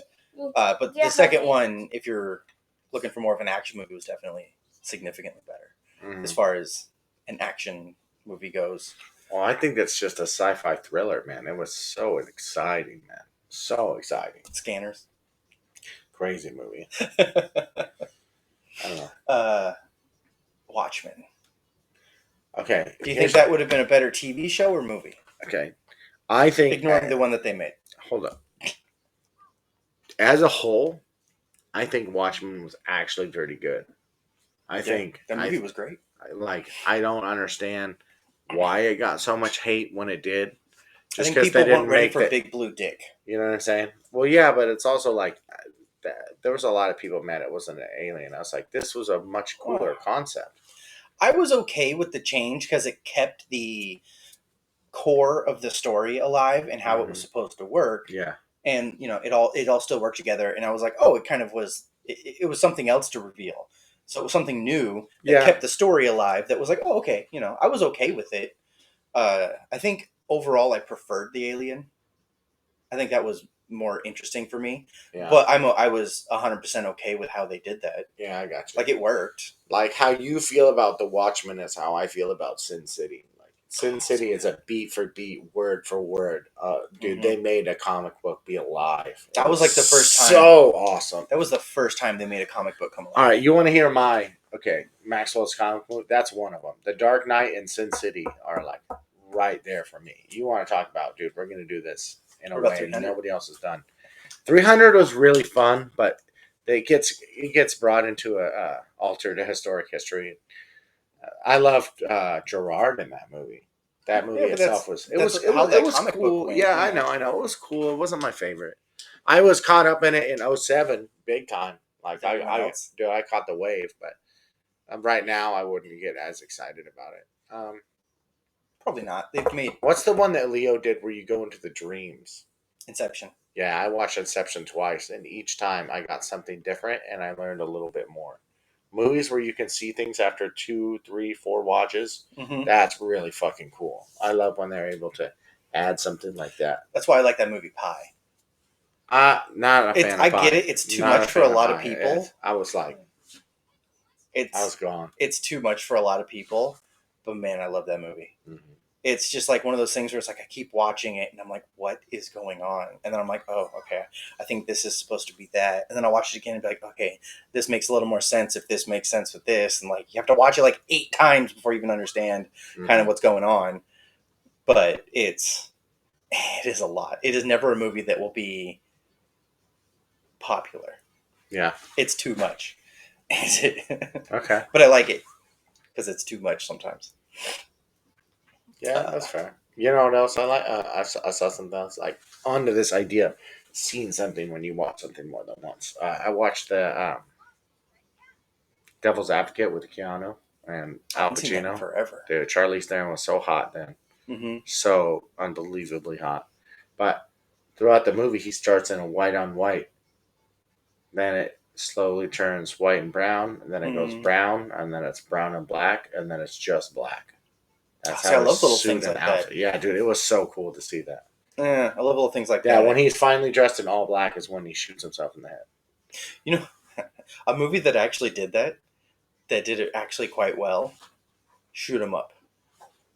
Speaker 1: But
Speaker 3: Yeah,
Speaker 1: the second
Speaker 3: but-
Speaker 1: one, if you're looking for more of an action movie, was definitely significantly better
Speaker 2: Mm-hmm.
Speaker 1: as far as an action movie goes.
Speaker 2: Well, I think that's just a sci-fi thriller, man. It was so exciting, man. So exciting.
Speaker 1: Scanners.
Speaker 2: Crazy movie. I don't know.
Speaker 1: Watchmen.
Speaker 2: Okay.
Speaker 1: Do you think that would have been a better TV show or movie?
Speaker 2: Okay. I think.
Speaker 1: Ignoring the one that they made.
Speaker 2: Hold up. As a whole, I think Watchmen was actually pretty good. I think
Speaker 1: the movie was great.
Speaker 2: I don't understand why it got so much hate when it did.
Speaker 1: I
Speaker 2: Just
Speaker 1: think
Speaker 2: because
Speaker 1: people
Speaker 2: they didn't
Speaker 1: weren't ready
Speaker 2: make
Speaker 1: for
Speaker 2: the,
Speaker 1: Big Blue Dick.
Speaker 2: you know what I'm saying? Well, yeah, but it's also like there was a lot of people mad it wasn't an alien. I was like, this was a much cooler concept.
Speaker 1: I was okay with the change because it kept the core of the story alive and how it was supposed to work.
Speaker 2: Yeah.
Speaker 1: And it all still worked together. And I was like, oh, it kind of was. It was something else to reveal. So it was something new that
Speaker 2: Yeah.
Speaker 1: kept the story alive. That was like, oh, okay. I was okay with it. I think overall, I preferred the Alien. I think that was more interesting for me.
Speaker 2: Yeah.
Speaker 1: But I was 100% okay with how they did that.
Speaker 2: Yeah, I got you.
Speaker 1: Like, it worked.
Speaker 2: Like how you feel about The Watchmen is how I feel about Sin City. Like Sin City is a beat for beat, word for word. Dude,
Speaker 1: Mhm.
Speaker 2: they made a comic book be alive.
Speaker 1: That was like the first time.
Speaker 2: So awesome.
Speaker 1: That was the first time they made a comic book come alive.
Speaker 2: All right, you want to hear Maxwell's comic book? That's one of them. The Dark Knight and Sin City are like right there for me. You want to talk about, dude? We're gonna do this in a
Speaker 1: What about
Speaker 2: way
Speaker 1: 300?
Speaker 2: nobody else has done. 300 was really fun, but it gets brought into a altered historic history. I loved Gerard in that movie. That movie
Speaker 1: Yeah, but
Speaker 2: itself
Speaker 1: that's
Speaker 2: it
Speaker 1: how that
Speaker 2: was
Speaker 1: comic book
Speaker 2: cool.
Speaker 1: went,
Speaker 2: Yeah,
Speaker 1: yeah.
Speaker 2: I know. It was cool. It wasn't my favorite. I was caught up in it in 07, big time. Like
Speaker 1: Everyone else.
Speaker 2: I caught the wave, but right now I wouldn't get as excited about it.
Speaker 1: Probably not. They've made
Speaker 2: What's the one that Leo did where you go into the dreams?
Speaker 1: Inception.
Speaker 2: Yeah, I watched Inception twice, and each time I got something different, and I learned a little bit more. Movies where you can see things after 2, 3, 4 watches,
Speaker 1: Mm-hmm.
Speaker 2: that's really fucking cool. I love when they're able to add something like that.
Speaker 1: That's why I like that movie Pie.
Speaker 2: Not a fan
Speaker 1: I
Speaker 2: of Pie.
Speaker 1: get it. It's too
Speaker 2: Not
Speaker 1: much for a
Speaker 2: fan
Speaker 1: lot of
Speaker 2: Pie.
Speaker 1: people.
Speaker 2: I was like, I was gone.
Speaker 1: It's too much for a lot of people. But man, I love that movie.
Speaker 2: Mhm.
Speaker 1: It's just like one of those things where it's like I keep watching it and I'm like, what is going on? And then I'm like, oh, okay, I think this is supposed to be that. And then I watch it again and be like, okay, this makes a little more sense if this makes sense with this. And like you have to watch it like 8 times before you even understand kind of what's going on. But it's It is a lot. It is never a movie that will be popular.
Speaker 2: Yeah.
Speaker 1: It's too much.
Speaker 2: Okay.
Speaker 1: But I like it because it's too much sometimes.
Speaker 2: Yeah, that's fair. You know what else I like? I saw something else like onto this idea of seeing something when you watch something more than once. I watched the Devil's Advocate with Keanu and
Speaker 1: I
Speaker 2: Al
Speaker 1: haven't seen that in
Speaker 2: Pacino.
Speaker 1: forever.
Speaker 2: Dude, Charlize Theron was so hot then.
Speaker 1: Mm-hmm.
Speaker 2: So unbelievably hot. But throughout the movie, he starts in a white on white. Then it slowly turns white and brown, and then it goes brown, and then it's brown and black, and then it's just black. That's
Speaker 1: See,
Speaker 2: how
Speaker 1: I
Speaker 2: his
Speaker 1: love little
Speaker 2: suit
Speaker 1: things
Speaker 2: and
Speaker 1: like
Speaker 2: outfit.
Speaker 1: that.
Speaker 2: Yeah, dude, it was so cool to see that.
Speaker 1: Yeah, I love little things like
Speaker 2: Yeah,
Speaker 1: that.
Speaker 2: when he's finally dressed in all black is when he shoots himself in the head.
Speaker 1: You know, a movie that actually did that did it actually quite well, Shoot 'Em Up.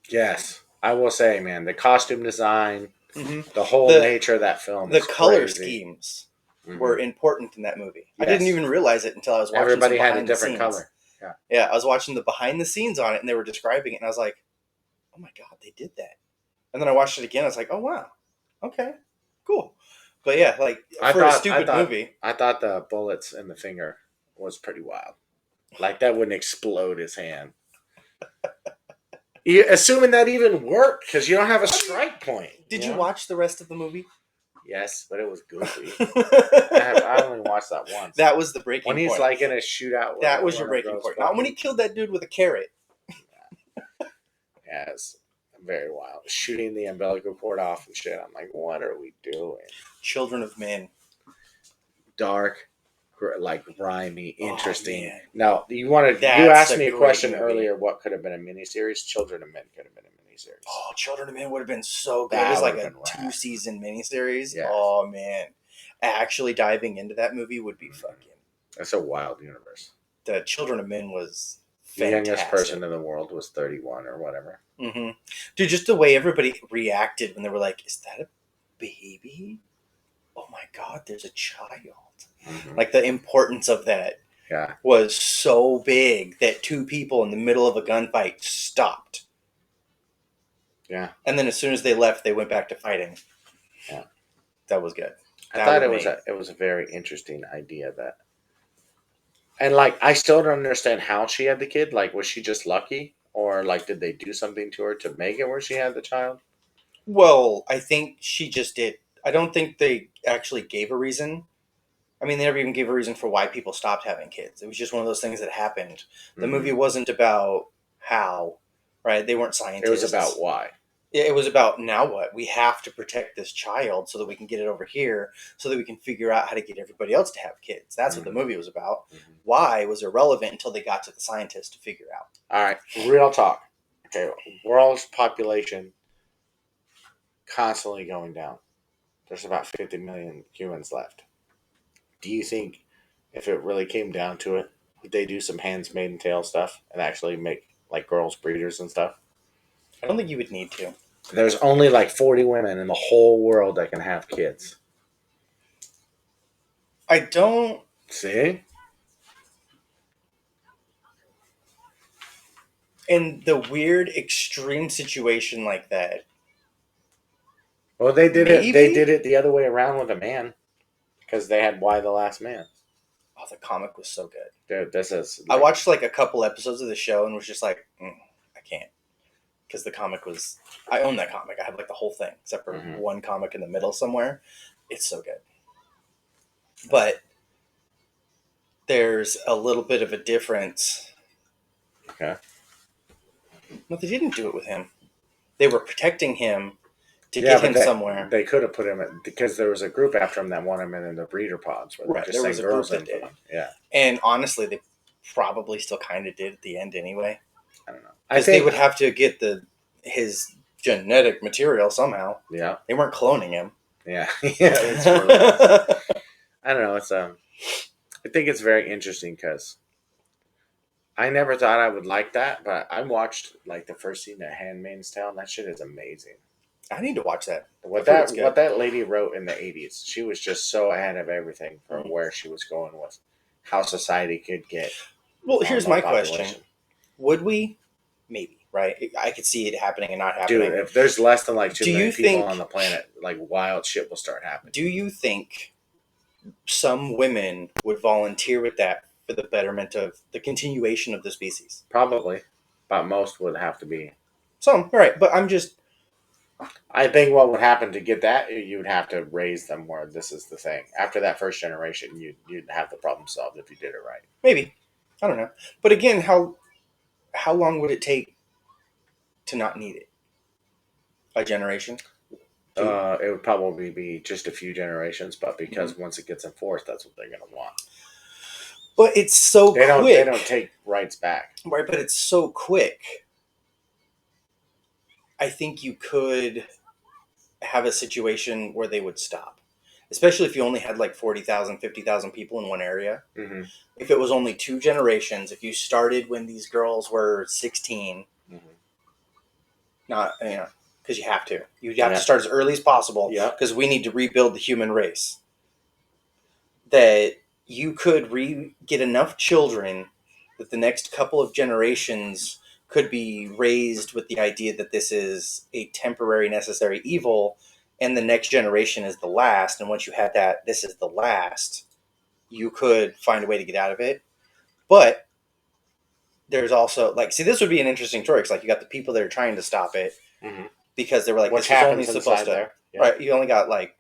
Speaker 2: Yes, I will say, man, the costume design,
Speaker 1: Mm-hmm.
Speaker 2: the whole nature of that film,
Speaker 1: The
Speaker 2: is
Speaker 1: color
Speaker 2: crazy.
Speaker 1: schemes
Speaker 2: Mhm.
Speaker 1: were important in that movie. I
Speaker 2: Yes.
Speaker 1: didn't even realize it until I was watching
Speaker 2: Everybody
Speaker 1: some
Speaker 2: had a
Speaker 1: behind the
Speaker 2: different
Speaker 1: scenes.
Speaker 2: color.
Speaker 1: Yeah, I was watching the behind the scenes on it, and they were describing it, and I was like, "Oh my god, they did that!" And then I watched it again. I was like, "Oh wow, okay, cool." But yeah, like for a stupid movie,
Speaker 2: I thought the bullets in the finger was pretty wild. Like that wouldn't explode his hand. Assuming that even worked, because you don't have a strike point.
Speaker 1: Did you watch the rest of the movie?
Speaker 2: Yes, but it was goofy. I only watched that once.
Speaker 1: That was the breaking
Speaker 2: when
Speaker 1: point.
Speaker 2: he's like in a shootout.
Speaker 1: That was your breaking point. Not when he killed that dude with a carrot.
Speaker 2: Yeah, it's very wild. Shooting the umbilical cord off and shit. I'm like, what are we doing?
Speaker 1: Children of Men.
Speaker 2: Dark, like grimy, interesting.
Speaker 1: Oh,
Speaker 2: now, you asked me a question earlier. What could have been a miniseries? Children of Men could have been a miniseries.
Speaker 1: Oh, Children of Men would have been so good.
Speaker 2: That
Speaker 1: It was like a
Speaker 2: would've been
Speaker 1: 2-season miniseries.
Speaker 2: Yeah.
Speaker 1: Oh man, actually diving into that movie would be fucking.
Speaker 2: That's a wild universe.
Speaker 1: The Children of Men was
Speaker 2: The
Speaker 1: fantastic.
Speaker 2: youngest person in the world was 31 or whatever.
Speaker 1: Mm-hmm. Dude, just the way everybody reacted when they were like, "Is that a baby? Oh my god, there's a child!"
Speaker 2: Mm-hmm.
Speaker 1: Like the importance of that was so big that two people in the middle of a gunfight stopped.
Speaker 2: Yeah.
Speaker 1: And then as soon as they left, they went back to fighting.
Speaker 2: Yeah.
Speaker 1: That was good.
Speaker 2: I thought it was a very interesting idea that. And like I still don't understand how she had the kid. Like was she just lucky? Or like did they do something to her to make it where she had the child?
Speaker 1: Well, I think she just did. I don't think they actually gave a reason. I mean, they never even gave a reason for why people stopped having kids. It was just one of those things that happened. The movie wasn't about how, right? They weren't scientists.
Speaker 2: It was about why.
Speaker 1: It was about now what? We have to protect this child so that we can get it over here, so that we can figure out how to get everybody else to have kids. That's what the movie was about. Why was irrelevant until they got to the scientists to figure out.
Speaker 2: All right, real talk. Okay, world's population constantly going down. There's about 50 million humans left. Do you think if it really came down to it, would they do some Handmaid's Tale stuff and actually make like girls breeders and stuff?
Speaker 1: I don't think you would need to.
Speaker 2: There's only like 40 women in the whole world that can have kids.
Speaker 1: I don't
Speaker 2: see.
Speaker 1: In the weird extreme situation like that.
Speaker 2: Well, they did it. They did it the other way around with a man, because they had Y the Last Man.
Speaker 1: Oh, the comic was so good.
Speaker 2: Dude, this is.
Speaker 1: I watched like a couple episodes of the show and was just like, I can't, because the comic was. I own that comic. I have like the whole thing except for one comic in the middle somewhere. It's so good, but there's a little bit of a difference.
Speaker 2: Okay.
Speaker 1: No, they didn't do it with him. They were protecting him to get him somewhere.
Speaker 2: They could have put him in, because there was a group after him that wanted him in the breeder pods. Where
Speaker 1: Right,
Speaker 2: just
Speaker 1: there was a group that did.
Speaker 2: Yeah.
Speaker 1: And honestly, they probably still kind of did at the end anyway.
Speaker 2: I don't know.
Speaker 1: Because they would have to get his genetic material somehow.
Speaker 2: Yeah.
Speaker 1: They weren't cloning him.
Speaker 2: Yeah. Yeah. I don't know. It's I think it's very interesting because I never thought I would like that, but I watched like the first season of Handmaid's Tale, and that shit is amazing.
Speaker 1: I need to watch that.
Speaker 2: What that lady wrote in the 80s, she was just so ahead of everything from where she was going with how society could get.
Speaker 1: Well, here's my question. Would we? Maybe. right? I could see it happening and not happening.
Speaker 2: Dude, if there's less than like 2
Speaker 1: Do you
Speaker 2: million people
Speaker 1: think-
Speaker 2: on the planet, like wild shit will start happening.
Speaker 1: Do you think some women would volunteer with that for the betterment of the continuation of the species?
Speaker 2: Probably, but most would have to be.
Speaker 1: Some, all right, but I'm just
Speaker 2: I think what would happen to get that, you would have to raise them where this is the thing. After that first generation, you'd have the problem solved if you did it right.
Speaker 1: maybe, I don't know. But again, how long would it take to not need it? A generation?
Speaker 2: It would probably be just a few generations, but because
Speaker 1: Mm-hmm.
Speaker 2: once it gets enforced, that's what they're going to want.
Speaker 1: But it's so
Speaker 2: They
Speaker 1: quick.
Speaker 2: don't take rights back.
Speaker 1: Right, but it's so quick. I think you could have a situation where they would stop. Especially if you only had like 40,000, 50,000 people in one area.
Speaker 2: Mm-hmm.
Speaker 1: If it was only 2 generations, if you started when these girls were 16,
Speaker 2: Mm-hmm.
Speaker 1: not, because you have to. You have
Speaker 2: Yeah.
Speaker 1: to start as early as possible
Speaker 2: Yeah.
Speaker 1: because we need to rebuild the human race. That you could get enough children that the next couple of generations could be raised with the idea that this is a temporary necessary evil, and the next generation is the last, and once you had that, this is the last, you could find a way to get out of it. But there's also, like, see, this would be an interesting story, because, like, you got the people that are trying to stop it,
Speaker 2: Mhm.
Speaker 1: because they were like,
Speaker 2: Which
Speaker 1: this was only
Speaker 2: happens
Speaker 1: supposed
Speaker 2: inside
Speaker 1: to,
Speaker 2: there. Yeah.
Speaker 1: right, you only got, like,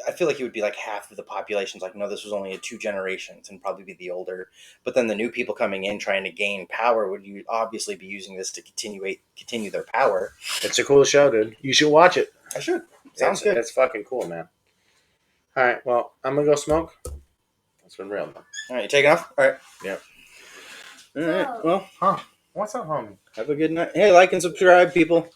Speaker 1: I feel like it would be like half of the population's like, no, this was only 2 generations, and probably be the older. But then the new people coming in trying to gain power would you obviously be using this to continue their power.
Speaker 2: It's a cool show, dude. You should watch it.
Speaker 1: I should. Sounds good.
Speaker 2: It's fucking cool, man. All right, well, I'm going to go smoke. It's been real, man.
Speaker 1: All right, you taking off? All right.
Speaker 2: Yep.
Speaker 1: All right. Well,
Speaker 2: What's up, homie?
Speaker 1: have a good night. Hey, like and subscribe, people.